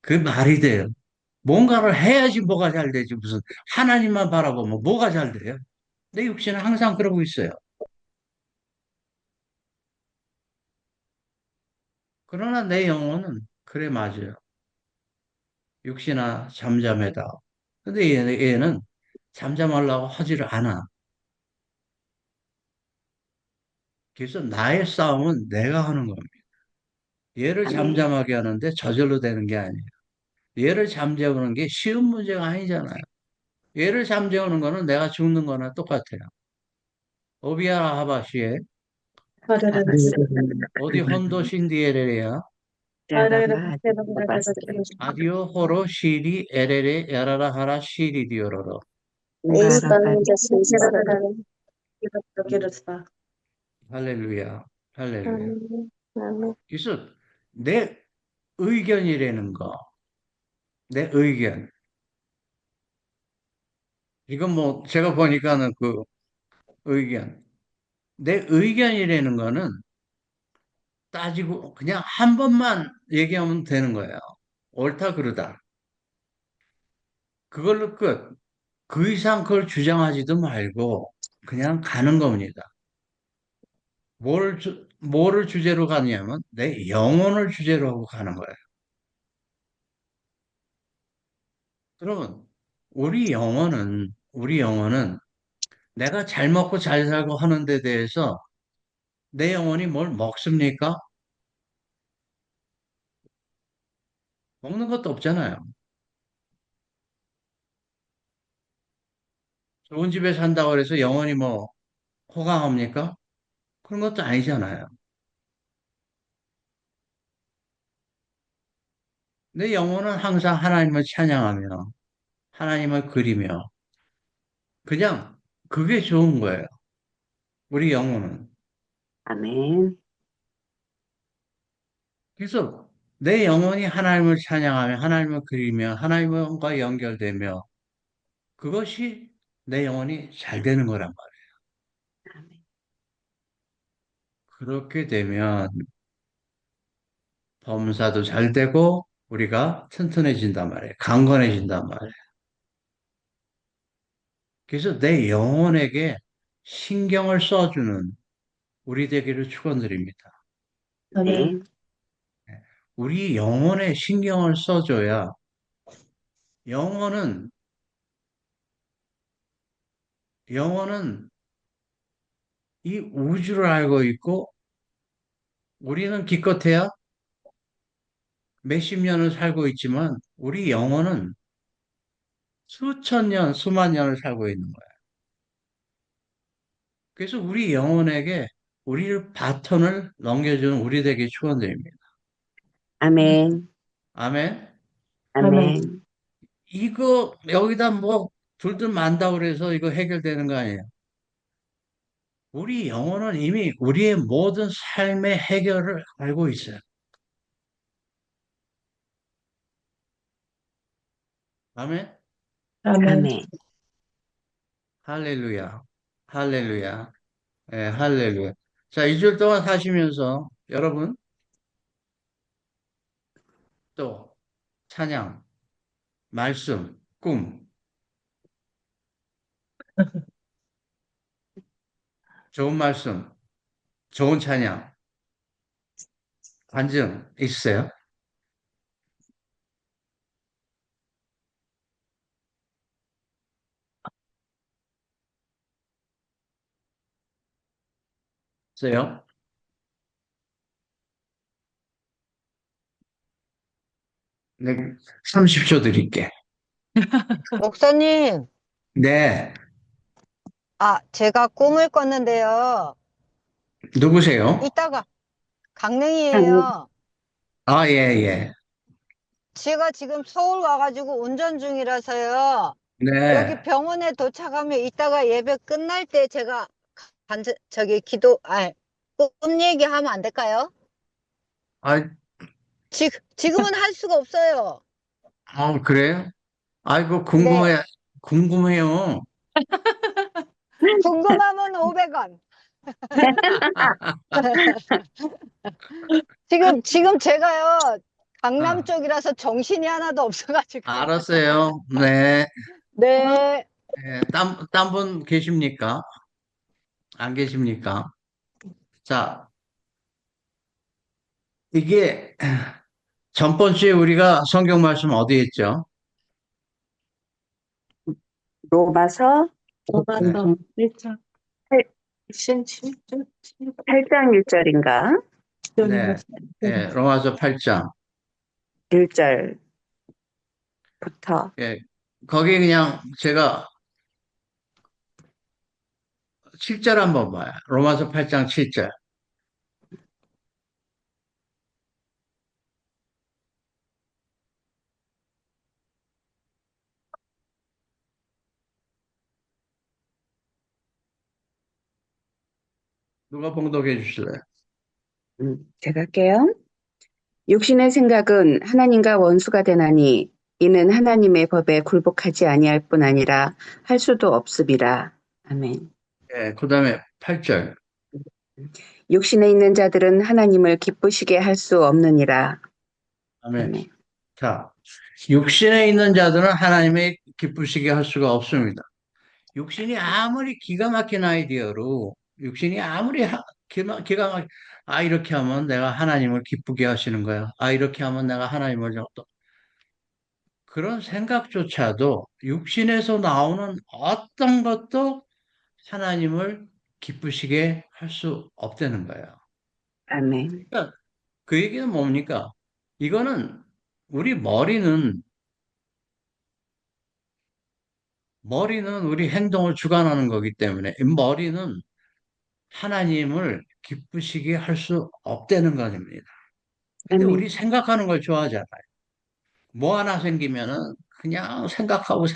그 말이 돼요. 뭔가를 해야지 뭐가 잘 되지. 무슨 하나님만 바라보면 뭐가 잘 돼요? 내 육신은 항상 그러고 있어요. 그러나 내 영혼은 그래 맞아요. 육신아 잠잠해다. 근데 얘는 잠잠하려고 하지를 않아. 그래서 나의 싸움은 내가 하는 겁니다. 얘를 아멘. 잠잠하게 하는데 저절로 되는 게 아니에요. 얘를 잠재우는 게 쉬운 문제가 아니잖아요. 얘를 잠재우는 거는 내가 죽는 거나 똑같아요. 오비아라 하바시에 어디 혼도 신디에레야 아디오 호로 시리 에레레 야라라 하라 시리 디오로로. 할렐루야. 할렐루야. 그래서 내 의견이라는 거, 내 의견. 이건 뭐 제가 보니까는 그 의견. 내 의견이라는 거는 따지고 그냥 한 번만 얘기하면 되는 거예요. 옳다 그르다. 그걸로 끝. 그 이상 그걸 주장하지도 말고 그냥 가는 겁니다. 뭐를 주제로 가냐면 내 영혼을 주제로 하고 가는 거예요. 그러면 우리 영혼은 내가 잘 먹고 잘 살고 하는 데 대해서 내 영혼이 뭘 먹습니까? 먹는 것도 없잖아요. 좋은 집에 산다고 해서 영원히 뭐 호강합니까? 그런 것도 아니잖아요. 내 영혼은 항상 하나님을 찬양하며 하나님을 그리며 그냥 그게 좋은 거예요. 우리 영혼은. 아멘. 그래서 내 영혼이 하나님을 찬양하며 하나님을 그리며 하나님과 연결되며 그것이 내 영혼이 잘 되는 거란 말이에요. 그렇게 되면 범사도 잘 되고 우리가 튼튼해진단 말이에요. 강건해진단 말이에요. 그래서 내 영혼에게 신경을 써주는 우리 되기를 축원드립니다. 아멘. 아멘. 우리 영혼에 신경을 써줘야 영혼은 영혼은 이 우주를 알고 있고 우리는 기껏해야 몇십 년을 살고 있지만 우리 영혼은 수천 년, 수만 년을 살고 있는 거예요. 그래서 우리 영혼에게 우리를 바톤을 넘겨주는 우리 되게 축원드립니다. 아멘. 아멘. 아멘. 아멘. 이거 여기다 뭐 둘들 많다고 그래서 이거 해결되는 거 아니에요. 우리 영혼은 이미 우리의 모든 삶의 해결을 알고 있어요. 아멘. 아멘. 아멘. 할렐루야. 할렐루야. 예, 할렐루야. 자, 2주일 동안 사시면서 여러분 또 찬양, 말씀, 꿈, 좋은 말씀, 좋은 찬양, 간증 있으세요? 있어요? 네, 30초 드릴게. 목사님, 네, 제가 꿈을 꿨는데요. 누구세요? 이따가 강- 강릉이에요. 아, 예, 예. 제가 지금 서울 와가지고 운전 중이라서요. 여기 네. 병원에 도착하면 이따가 예배 끝날 때 제가 꿈 얘기하면 안 될까요? 아, 지금은 할 수가 없어요. 그래요? 아이고, 네. 궁금해요. 궁금하면 500원. 지금 제가요. 강남 아, 쪽이라서 정신이 하나도 없어가지고. 알았어요. 네. 네. 네. 딴 분 계십니까? 안 계십니까? 자, 이게 전번 주에 우리가 성경 말씀 어디 했죠? 로마서 네. 로마서 1장 8, 7절 8장 1절인가? 7절인가 네. 예, 로마서 8장. 1절부터. 예, 거기 그냥 제가 7절 한번 봐요. 로마서 8장 7절. 누가 봉독해 주실래요? 제가 할게요. 육신의 생각은 하나님과 원수가 되나니 이는 하나님의 법에 굴복하지 아니할 뿐 아니라 할 수도 없음이라. 아멘. 예, 그 다음에 8절. 육신에 있는 자들은 하나님을 기쁘시게 할 수 없느니라. 아멘. 아멘. 자, 육신에 있는 자들은 하나님의 기쁘시게 할 수가 없습니다. 육신이 아무리 기가 막힌 아이디어로, 육신이 아무리 기가 막, 이렇게 하면 내가 하나님을 기쁘게 하시는 거야. 이렇게 하면 내가 하나님을 또 그런 생각조차도 육신에서 나오는 어떤 것도 하나님을 기쁘시게 할 수 없다는 거예요. 아멘. 그러니까 그 얘기는 뭡니까? 이거는 우리 머리는 우리 행동을 주관하는 거기 때문에 이 머리는 하나님을 기쁘시게 할 수 없다는 것입니다. 근데 우리 아멘. 생각하는 걸 좋아하잖아요. 뭐 하나 생기면은 그냥 생각하고.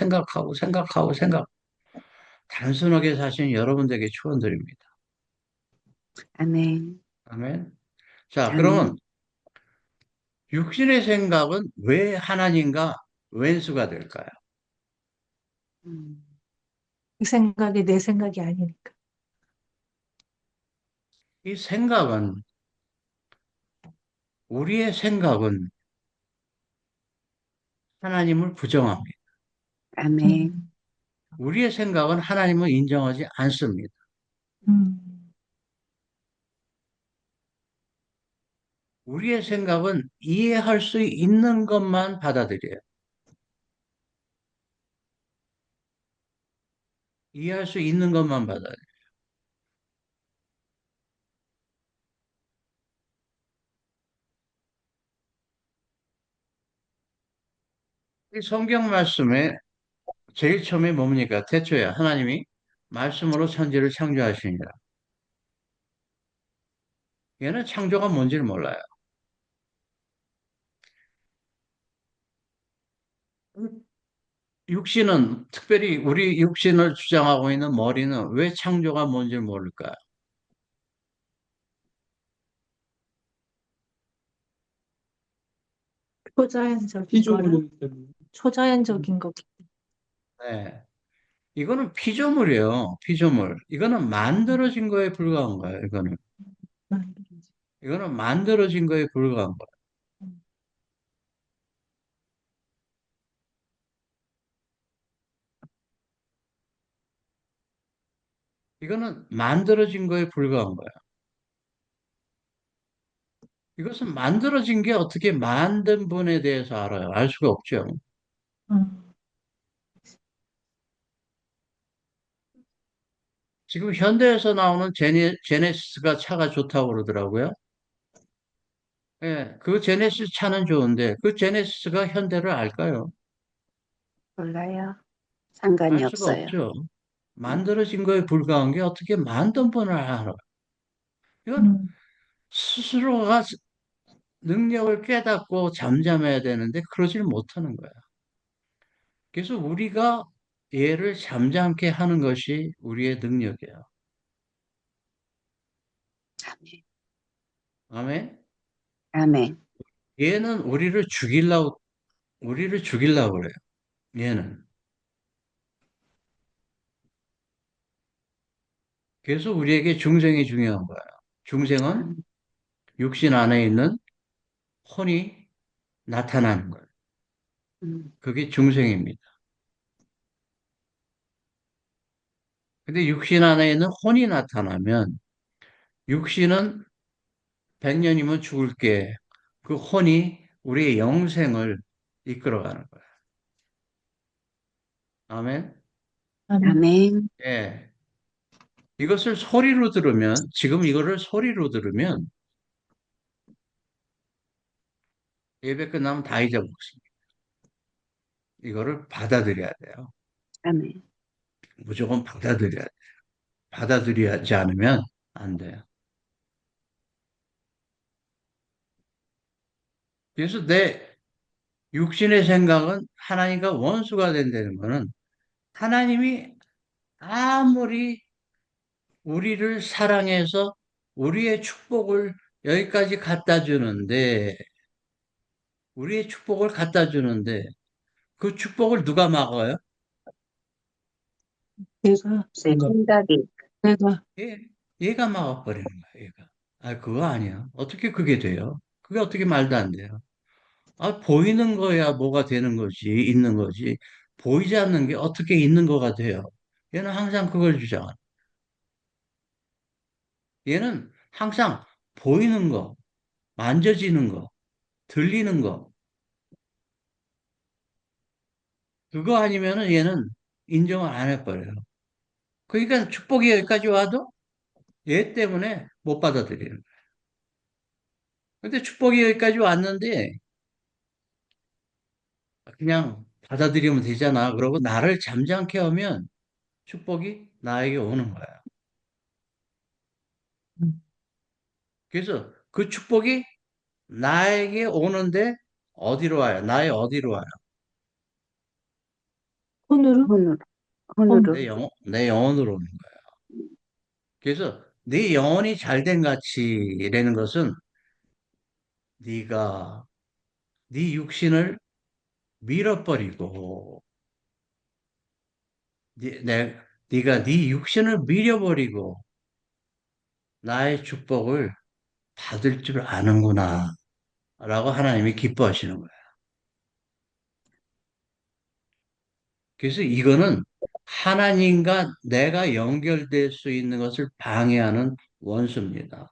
단순하게 사시는 여러분들에게 축원드립니다. 아멘. 아멘. 자, 아멘. 그러면 육신의 생각은 왜 하나님과 왼수가 될까요? 음, 그 생각이 내 생각이 아니니까. 이 생각은, 우리의 생각은 하나님을 부정합니다. 아멘. 음, 우리의 생각은 하나님을 인정하지 않습니다. 음, 우리의 생각은 이해할 수 있는 것만 받아들여요. 이해할 수 있는 것만 받아들여요. 이 성경 말씀에 제일 처음에 뭡니까? 태초에 하나님이 말씀으로 천지를 창조하시니라. 얘는 창조가 뭔지를 몰라요. 육신은, 특별히 우리 육신을 주장하고 있는 머리는 왜 창조가 뭔지를 모를까요? 초자연적인 거라. 피조물이기 때문에. 초자연적인 거기 네. 이거는 피조물이에요. 피조물. 이거는 만들어진 거에 불과한 거예요. 때문에. 이거는 만들어진 거에 불과한 거예요. 이거는 만들어진 거에 불과한 거예요. 이것은 만들어진 게 어떻게 만든 분에 대해서 알아요? 알 수가 없죠. 음, 지금 현대에서 나오는 제네시스가 차가 좋다고 그러더라고요. 예, 그 제네시스 차는 좋은데 그 제네시스가 현대를 알까요? 몰라요. 상관이 알 수가 없어요. 없죠. 만들어진 거에 불과한 게 어떻게 만든 분을 알아? 이건 음, 스스로가 능력을 깨닫고 잠잠해야 되는데 그러질 못하는 거야. 그래서 우리가 얘를 잠잠케 하는 것이 우리의 능력이에요. 아멘. 아멘? 아멘. 얘는 우리를 죽이려고 그래요. 얘는. 그래서 우리에게 중생이 중요한 거예요. 중생은 아멘. 육신 안에 있는 혼이 나타나는 거예요. 음, 그게 중생입니다. 근데 육신 안에 있는 혼이 나타나면 육신은 100년이면 죽을게. 그 혼이 우리의 영생을 이끌어가는 거예요. 아멘. 아멘. 아멘. 예. 이것을 소리로 들으면, 지금 이거를 소리로 들으면 예배 끝나면 다 잊어먹습니다. 이거를 받아들여야 돼요. 아멘. 무조건 받아들여야 돼요. 받아들이지 않으면 안 돼요. 그래서 내 육신의 생각은 하나님과 원수가 된다는 것은 하나님이 아무리 우리를 사랑해서 우리의 축복을 여기까지 갖다 주는데, 우리의 축복을 갖다 주는데, 그 축복을 누가 막아요? 내가, 내 생각. 생각이. 내가, 얘, 얘가 막아버리는 거야, 얘가. 아, 그거 아니야. 어떻게 그게 돼요? 그게 어떻게 말도 안 돼요? 아, 보이는 거야 뭐가 되는 거지, 있는 거지. 보이지 않는 게 어떻게 있는 거가 돼요? 얘는 항상 그걸 주장하는. 얘는 항상 보이는 거, 만져지는 거, 들리는 거, 그거 아니면은 얘는 인정을 안 해버려요. 그러니까 축복이 여기까지 와도 얘 때문에 못 받아들이는 거예요. 근데 축복이 여기까지 왔는데 그냥 받아들이면 되잖아. 그러고 나를 잠잠케 하면 축복이 나에게 오는 거야. 음. 그래서 그 축복이 나에게 오는데 어디로 와요? 나의 어디로 와요? 손으로? 혼으로, 손. 혼으로. 내 영혼으로 오는 거야. 그래서 네 영혼이 잘된 가치라는 것은 네가 네 육신을 밀어버리고 네가 네 육신을 밀어버리고 나의 축복을 받을 줄 아는구나 라고 하나님이 기뻐하시는 거예요. 그래서 이거는 하나님과 내가 연결될 수 있는 것을 방해하는 원수입니다.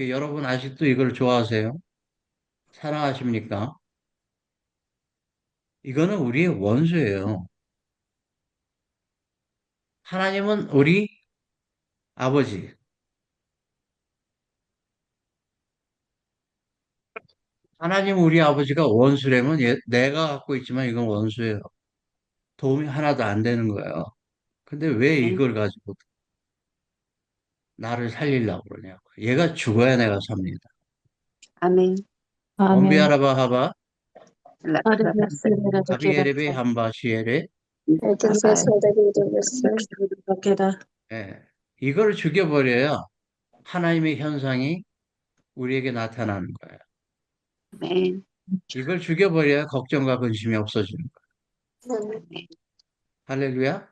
여러분 아직도 이걸 좋아하세요? 사랑하십니까? 이거는 우리의 원수예요. 하나님은 우리 아버지. 하나님은 우리 아버지가 원수라면 내가 갖고 있지만 이건 원수예요. 도움이 하나도 안 되는 거예요. 근데 왜 네. 이걸 가지고 나를 살리려고 그러냐고. 얘가 죽어야 내가 삽니다. 아멘. 엄비 아멘. 아라바 하바, 하늘에 쓰레라 아비에레베 함바 시에레. 밖에다. 예. 이걸 죽여버려야 하나님의 현상이 우리에게 나타나는 거예요. 아멘. 이걸 죽여버려야 걱정과 근심이 없어지는 거예요. 할렐루야.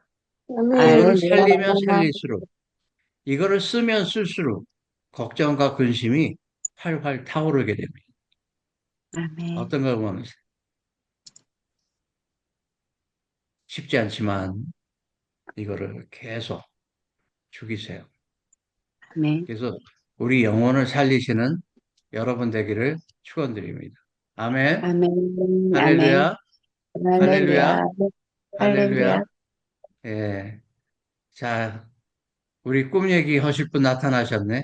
이거를 살리면 살릴수록, 이거를 쓰면 쓸수록 걱정과 근심이 활활 타오르게 됩니다. 아멘. 어떤가 보면 쉽지 않지만 이거를 계속 죽이세요. 아멘. 그래서 우리 영혼을 살리시는 여러분 되기를 축원드립니다. 아멘. 아멘. 아멘. 할렐루야. 할렐루야. 할렐루야. 할렐루야. 할렐루야. 예. 자, 우리 꿈 얘기 하실 분 나타나셨네.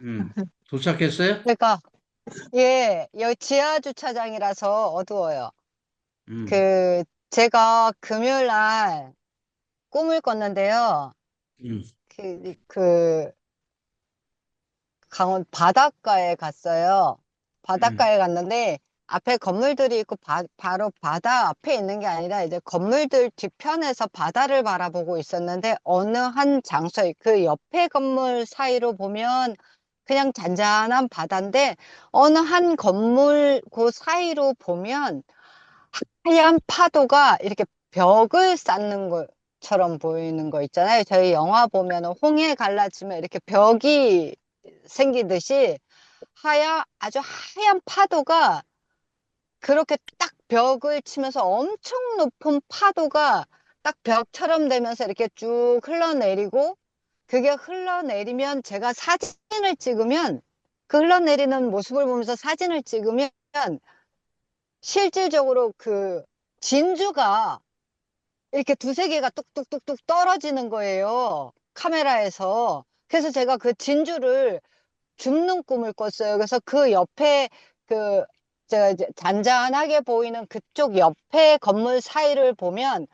음, 도착했어요? 그러니까, 예, 여기 지하 주차장이라서 어두워요. 음, 그, 제가 금요일 날 꿈을 꿨는데요. 음, 그, 강원 바닷가에 갔어요. 음, 바닷가에 갔는데 앞에 건물들이 있고 바로 바다 앞에 있는 게 아니라 이제 건물들 뒤편에서 바다를 바라보고 있었는데 어느 한 장소에 그 옆에 건물 사이로 보면 그냥 잔잔한 바다인데 어느 한 건물 그 사이로 보면 하얀 파도가 이렇게 벽을 쌓는 것처럼 보이는 거 있잖아요. 저희 영화 보면은 홍해 갈라지면 이렇게 벽이 생기듯이 아주 하얀 파도가 그렇게 딱 벽을 치면서 엄청 높은 파도가 딱 벽처럼 되면서 이렇게 쭉 흘러내리고 그게 흘러내리면 제가 사진을 찍으면 그 흘러내리는 모습을 보면서 사진을 찍으면 실질적으로 그 진주가 이렇게 두세 개가 뚝뚝뚝뚝 떨어지는 거예요. 카메라에서. 그래서 제가 그 진주를 줍는 꿈을 꿨어요. 그래서 그 옆에 그 제가 이제 잔잔하게 보이는 그쪽 옆에 건물 사이를 보면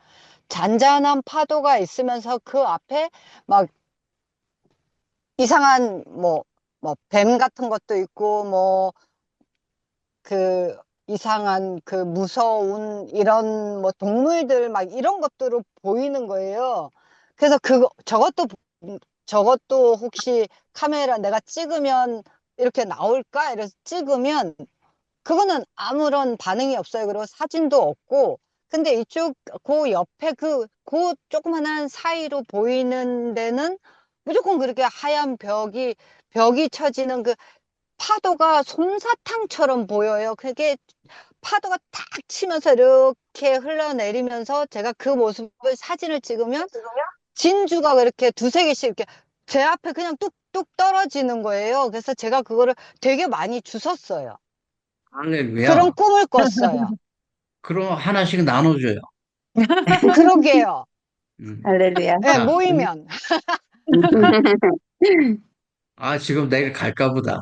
잔잔한 파도가 있으면서 그 앞에 막 이상한 뱀 같은 것도 있고 그 이상한 그 무서운 이런 동물들 막 이런 것들을 보이는 거예요. 그래서 저것도 혹시 카메라 내가 찍으면 이렇게 나올까? 이래서 찍으면 그거는 아무런 반응이 없어요. 그리고 사진도 없고. 근데 그 옆에 그 조그만한 사이로 보이는 데는 무조건 그렇게 하얀 벽이 쳐지는 그 파도가 솜사탕처럼 보여요. 그게 파도가 탁 치면서 이렇게 흘러내리면서 제가 그 모습을 사진을 찍으면 진주가 이렇게 두세 개씩 이렇게 제 앞에 그냥 뚝뚝 떨어지는 거예요. 그래서 제가 그거를 되게 많이 주웠어요. 할렐루야. 그런 꿈을 꿨어요. 그럼 하나씩 나눠줘요. 그러게요. 할렐루야. 네, 자, 모이면. 지금 내일 갈까 보다.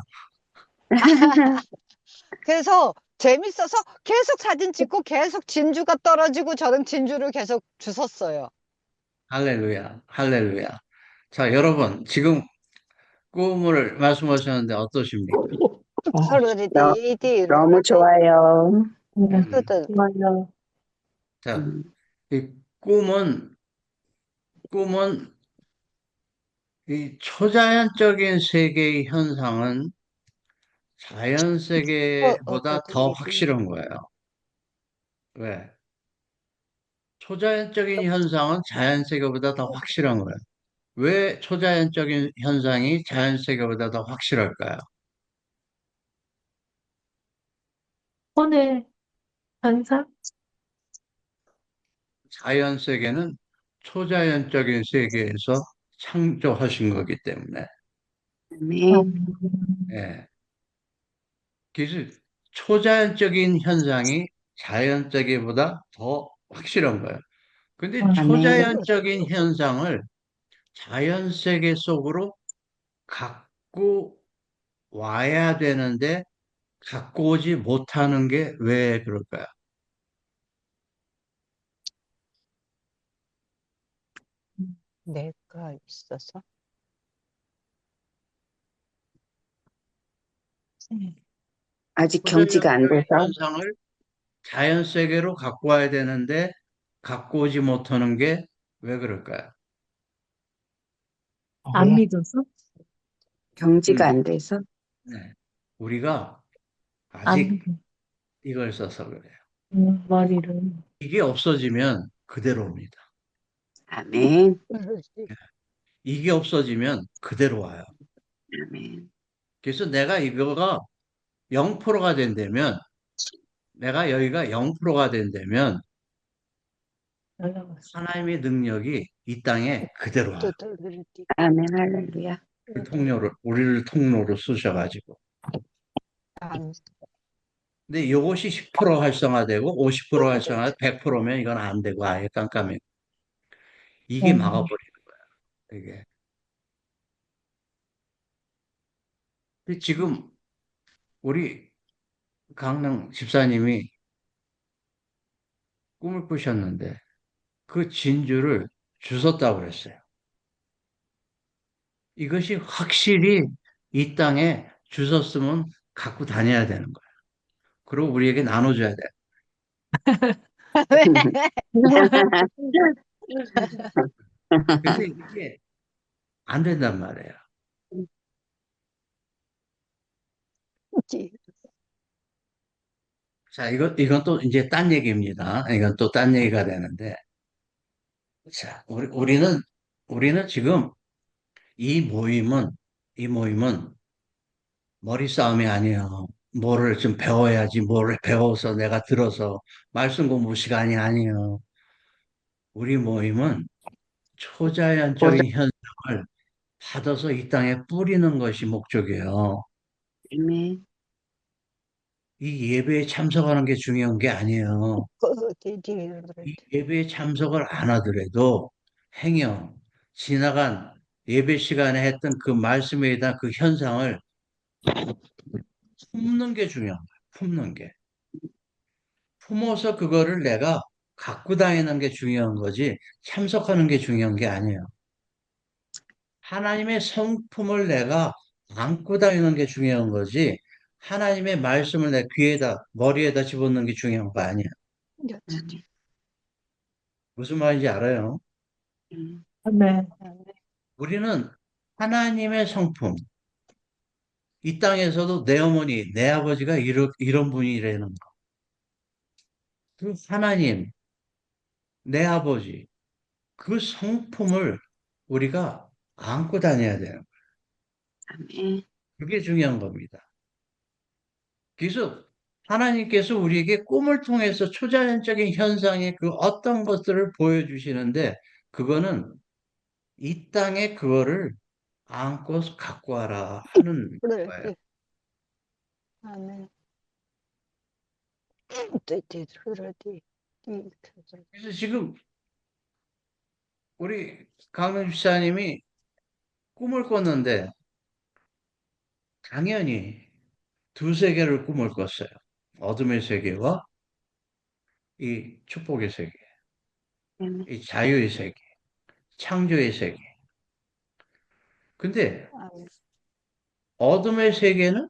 그래서 재밌어서 계속 사진 찍고 계속 진주가 떨어지고 저는 진주를 계속 주웠어요. 할렐루야, 할렐루야. 자, 여러분, 지금 꿈을 말씀하셨는데 어떠십니까? 아, 너, 흐르리디디 너무 좋아요. 네, 음, 흐드. 좋아요. 자, 음, 이 꿈은 이 초자연적인 세계의 현상은 자연 세계보다 더 흐드리디. 확실한 거예요. 왜? 초자연적인 현상은 자연 세계보다 더 확실한 거예요. 왜 초자연적인 현상이 자연 세계보다 더 확실할까요? 오늘 항상 자연 세계는 초자연적인 세계에서 창조하신 거기 때문에. 아멘. 예. 그래서 초자연적인 현상이 자연 세계보다 더 확실한 거예요. 근데 아멘. 초자연적인 현상을 자연 세계 속으로 갖고 와야 되는데 갖고 오지 못하는 게 왜 그럴까요? 내가 있어서. 네. 아직 경지가 안 초자연적인 돼서. 현상을 자연 세계로 갖고 와야 되는데 갖고 오지 못하는 게 왜 그럴까요? 안 어, 믿어서? 경지가 음, 안 돼서. 네. 우리가 안 아직 믿어. 이걸 써서 그래요. 머리를. 이게 없어지면 그대로입니다. 아멘. 이게 없어지면 그대로 와요. 아멘. 그래서 내가 이거가 0%가 된다면, 내가 여기가 0%가 된다면 날라갔어. 하나님의 능력이 이 땅에 그대로 와요. 흐드리디. 아멘. 할렐루야. 우리를 통로로 쓰셔가지고. 안 근데 이것이 10% 활성화되고 50% 활성화, 100%면 이건 안 되고 아예 깜깜해요. 이게 막아버리는 거예요. 이게. 근데 지금 우리 강릉 집사님이 꿈을 꾸셨는데 그 진주를 주웠다고 그랬어요. 이것이 확실히 이 땅에 주웠으면 갖고 다녀야 되는 거예요. 그리고 우리에게 나눠줘야 돼요. 근데 이게 안 된단 말이에요. 자, 이건 또 이제 딴 얘기입니다. 이건 또 딴 얘기가 되는데. 자, 우리는 지금 이 모임은, 이 모임은 머리 싸움이 아니에요. 뭐를 좀 배워야지, 뭐를 배워서 내가 들어서 말씀 공부 시간이 아니에요. 우리 모임은 초자연적인 현상을 받아서 이 땅에 뿌리는 것이 목적이에요. 아멘. 이 예배에 참석하는 게 중요한 게 아니에요. 흐드리디. 이 예배에 참석을 안 하더라도 행여 지나간 예배 시간에 했던 그 말씀에 대한 그 현상을 품는 게 중요한 거예요. 품는 게. 품어서 그거를 내가 갖고 다니는 게 중요한 거지 참석하는 게 중요한 게 아니에요. 하나님의 성품을 내가 안고 다니는 게 중요한 거지 하나님의 말씀을 내 귀에다 머리에다 집어넣는 게 중요한 거 아니에요. 아멘. 무슨 말인지 알아요? 음, 아멘. 우리는 하나님의 성품, 이 땅에서도 내 어머니, 내 아버지가 이런 분이라는 거. 그 하나님, 내 아버지, 그 성품을 우리가 안고 다녀야 돼요. 아멘. 그게 중요한 겁니다. 그래서 하나님께서 우리에게 꿈을 통해서 초자연적인 현상의 그 어떤 것들을 보여주시는데 그거는 이 땅에 그거를 안고 갖고 와라 하는 거예요. 흐르디. 아멘. 흐드리. 흐르디. 그래서 지금 우리 강릉 집사님이 꿈을 꿨는데 당연히 두 세계를 꿈을 꿨어요. 어둠의 세계와 이 축복의 세계, 아멘. 이 자유의 세계, 창조의 세계. 근데 어둠의 세계는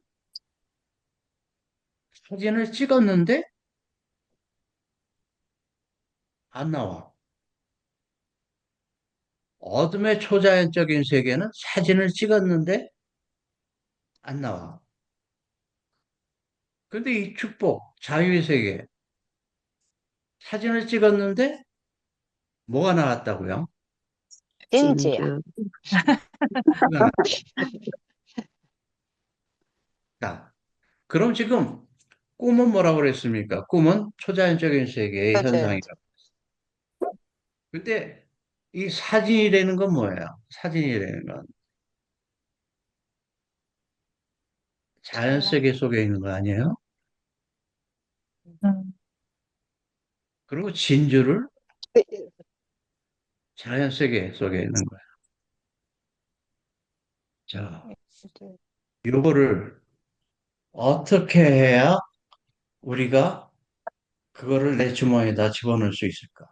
사진을 찍었는데 안 나와. 어둠의 초자연적인 세계는 사진을 찍었는데 안 나와. 근데 이 축복, 자유의 세계, 사진을 찍었는데 뭐가 나왔다고요? 진주야. 뭐가 나왔다. 그럼 지금 꿈은 뭐라고 그랬습니까? 꿈은 초자연적인 세계의 맞아요. 현상이라고. 근데 이 사진이라는 건 뭐예요? 사진이라는 건 자연 세계 속에 있는 거 아니에요? 음, 그리고 진주를 자연 세계 속에 있는 거예요. 자, 요거를 어떻게 해야 우리가 그거를 내 주머니에다 집어넣을 수 있을까?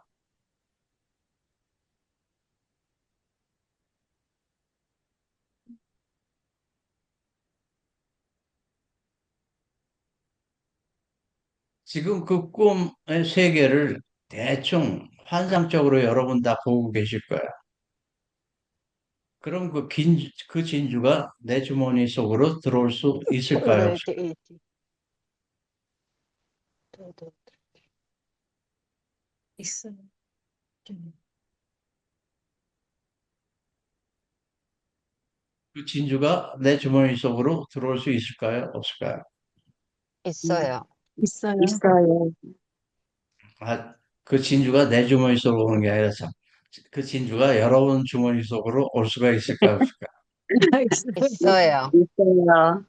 지금 그 꿈의 세계를 대충 환상적으로 여러분 다 보고 계실 거예요. 그럼 그 진주가 내 주머니 속으로 들어올 수 있을까요? 네, 없을까요? 있어요. 좀. 그 진주가 내 주머니 속으로 들어올 수 있을까요? 없을까요? 있어요. 있어요. 있어요. 아, 그 진주가 내 주머니 속으로 오는 게 아니라 참, 그 진주가 여러분 주머니 속으로 올 수가 있을까요? 없을까요? 있어요. 있어요.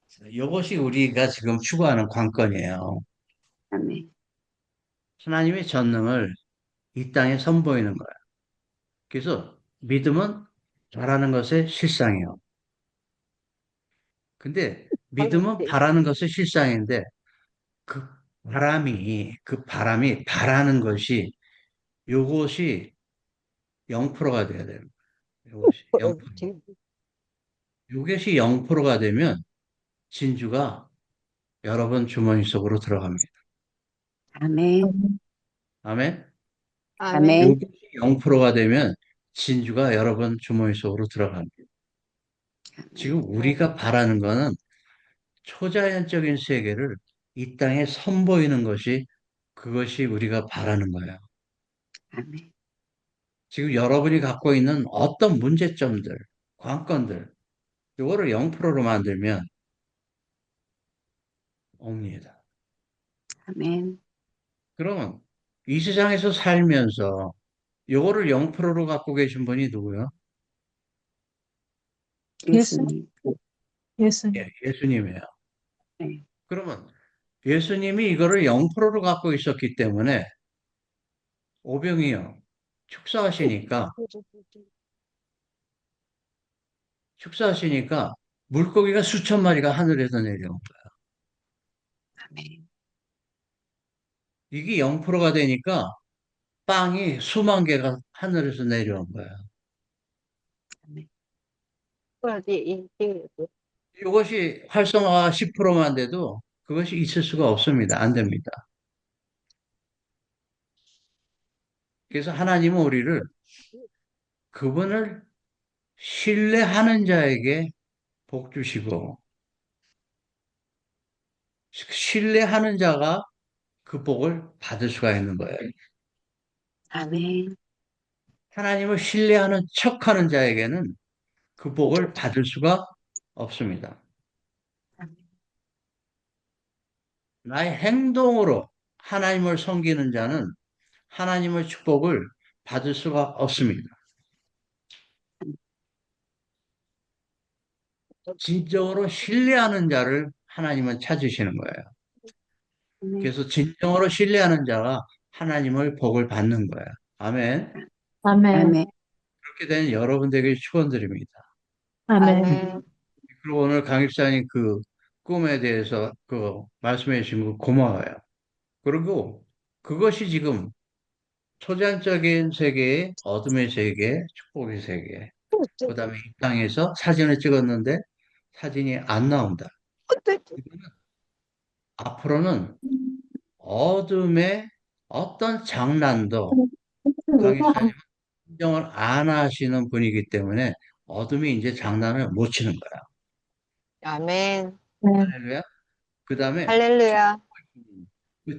있어요. 이것이 우리가 지금 추구하는 관건이에요. 아멘. 하나님의 전능을 이 땅에 선보이는 거예요. 그래서 믿음은 바라는 것의 실상이에요. 근데 믿음은 바라는 것의 실상인데 그 그 바람이 바라는 것이 요것이 0%가 돼야 돼요. 요것이 0%. 요것이 0%가 되면 진주가 여러분 주머니 속으로 들어갑니다. 아멘. 아멘. 아멘. 아멘. 요것이 0%가 되면 진주가 여러분 주머니 속으로 들어갑니다. 지금 우리가 바라는 거는 초자연적인 세계를 이 땅에 선보이는 것이 그것이 우리가 바라는 거예요. 아멘. 지금 여러분이 갖고 있는 어떤 문제점들, 관건들, 이거를 0%로 만들면 옵니다. 아멘. 그러면 이 세상에서 살면서 이거를 0%로 갖고 계신 분이 누구요? 예수님. 예수님. 예, 예수님이에요. 네. 그러면 예수님이 이거를 0%로 갖고 있었기 때문에 오병이요. 축사하시니까 축사하시니까 물고기가 수천 마리가 하늘에서 내려온 거야. 아멘. 이게 0%가 되니까 빵이 수만 개가 하늘에서 내려온 거야. 아멘. 이것이 활성화 10%만 돼도 그것이 있을 수가 없습니다. 안 됩니다. 그래서 하나님은 우리를 그분을 신뢰하는 자에게 복 주시고 신뢰하는 자가 그 복을 받을 수가 있는 거예요. 아멘. 하나님을 신뢰하는 척하는 자에게는 그 복을 받을 수가 없습니다. 나의 행동으로 하나님을 섬기는 자는 하나님의 축복을 받을 수가 없습니다. 진정으로 신뢰하는 자를 하나님은 찾으시는 거예요. 아멘. 그래서 진정으로 신뢰하는 자가 하나님을 복을 받는 거예요. 아멘. 아멘. 아멘. 그렇게 된 여러분들에게 축원드립니다. 아멘. 아멘. 그리고 오늘 강입사님 그 꿈에 대해서 말씀해 주신 거 고마워요. 그리고 그것이 지금 초자연적인 세계의 어둠의 세계, 축복의 세계. 그다음에 이 땅에서 사진을 찍었는데 사진이 안 나온다. 앞으로는 어둠의 어떤 장난도 강의사님은 인정을 안 하시는 분이기 때문에 어둠이 이제 장난을 못 치는 거야. 아멘. 할렐루야. 그 다음에 할렐루야. 그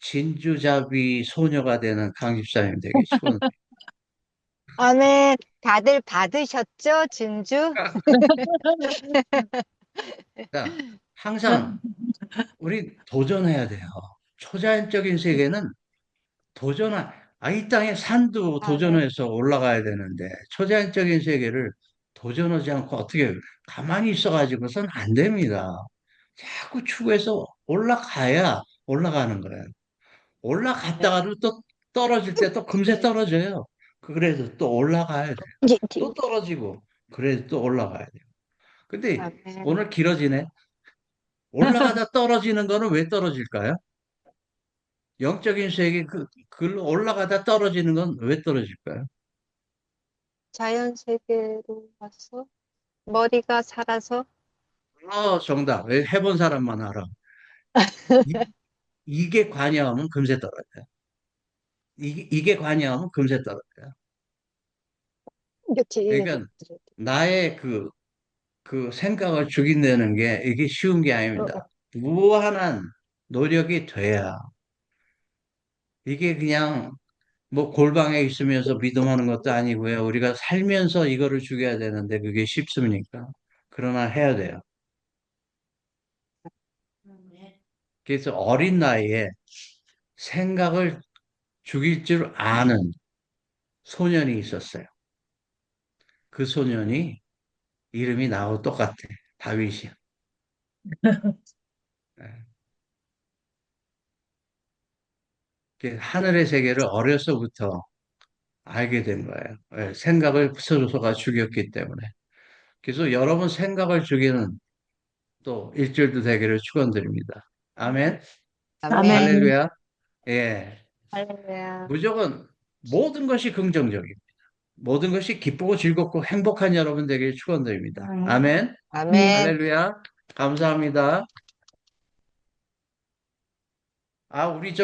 진주잡이 소녀가 되는 강집사님 되게 축원드립니다. 아멘. 다들 받으셨죠? 진주? 항상 우리 도전해야 돼요. 초자연적인 세계는 이 땅에 산도 도전해서 올라가야 되는데, 초자연적인 세계를 도전하지 않고 어떻게 가만히 있어가지고선 안 됩니다. 자꾸 추구해서 올라가야 올라가는 거예요. 올라갔다가도 또 떨어질 때 또 금세 떨어져요. 그래도 또 올라가야 돼요. 또 떨어지고, 그래도 또 올라가야 돼요. 근데 아멘. 오늘 길어지네. 올라가다 떨어지는 거는 왜 떨어질까요? 영적인 세계 글로 올라가다 떨어지는 건 왜 떨어질까요? 자연 세계로 와서 머리가 살아서 정답. 왜 해본 사람만 알아. 이, 이게 관여하면 금세 떨어져요. 이게 관여하면 금세 떨어져요. 그러니까 나의 그 생각을 죽인다는 게 이게 쉬운 게 아닙니다. 무한한 노력이 돼야 이게 그냥 뭐 골방에 있으면서 믿음하는 것도 아니고요. 우리가 살면서 이거를 죽여야 되는데 그게 쉽습니까? 그러나 해야 돼요. 그래서 어린 나이에 생각을 죽일 줄 아는 소년이 있었어요. 그 소년이 이름이 나하고 똑같아. 다윗이야. 예. 하늘의 세계를 어려서부터 알게 된 거예요. 생각을 스스로가 죽였기 때문에. 그래서 여러분 생각을 죽이는 또 일주일도 되기를 축원드립니다. 아멘. 아멘. 할렐루야. 예. 할렐루야. 무조건 모든 것이 긍정적입니다. 모든 것이 기쁘고 즐겁고 행복한 여러분 되기를 축원드립니다. 아멘. 아멘. 할렐루야. 감사합니다. 우리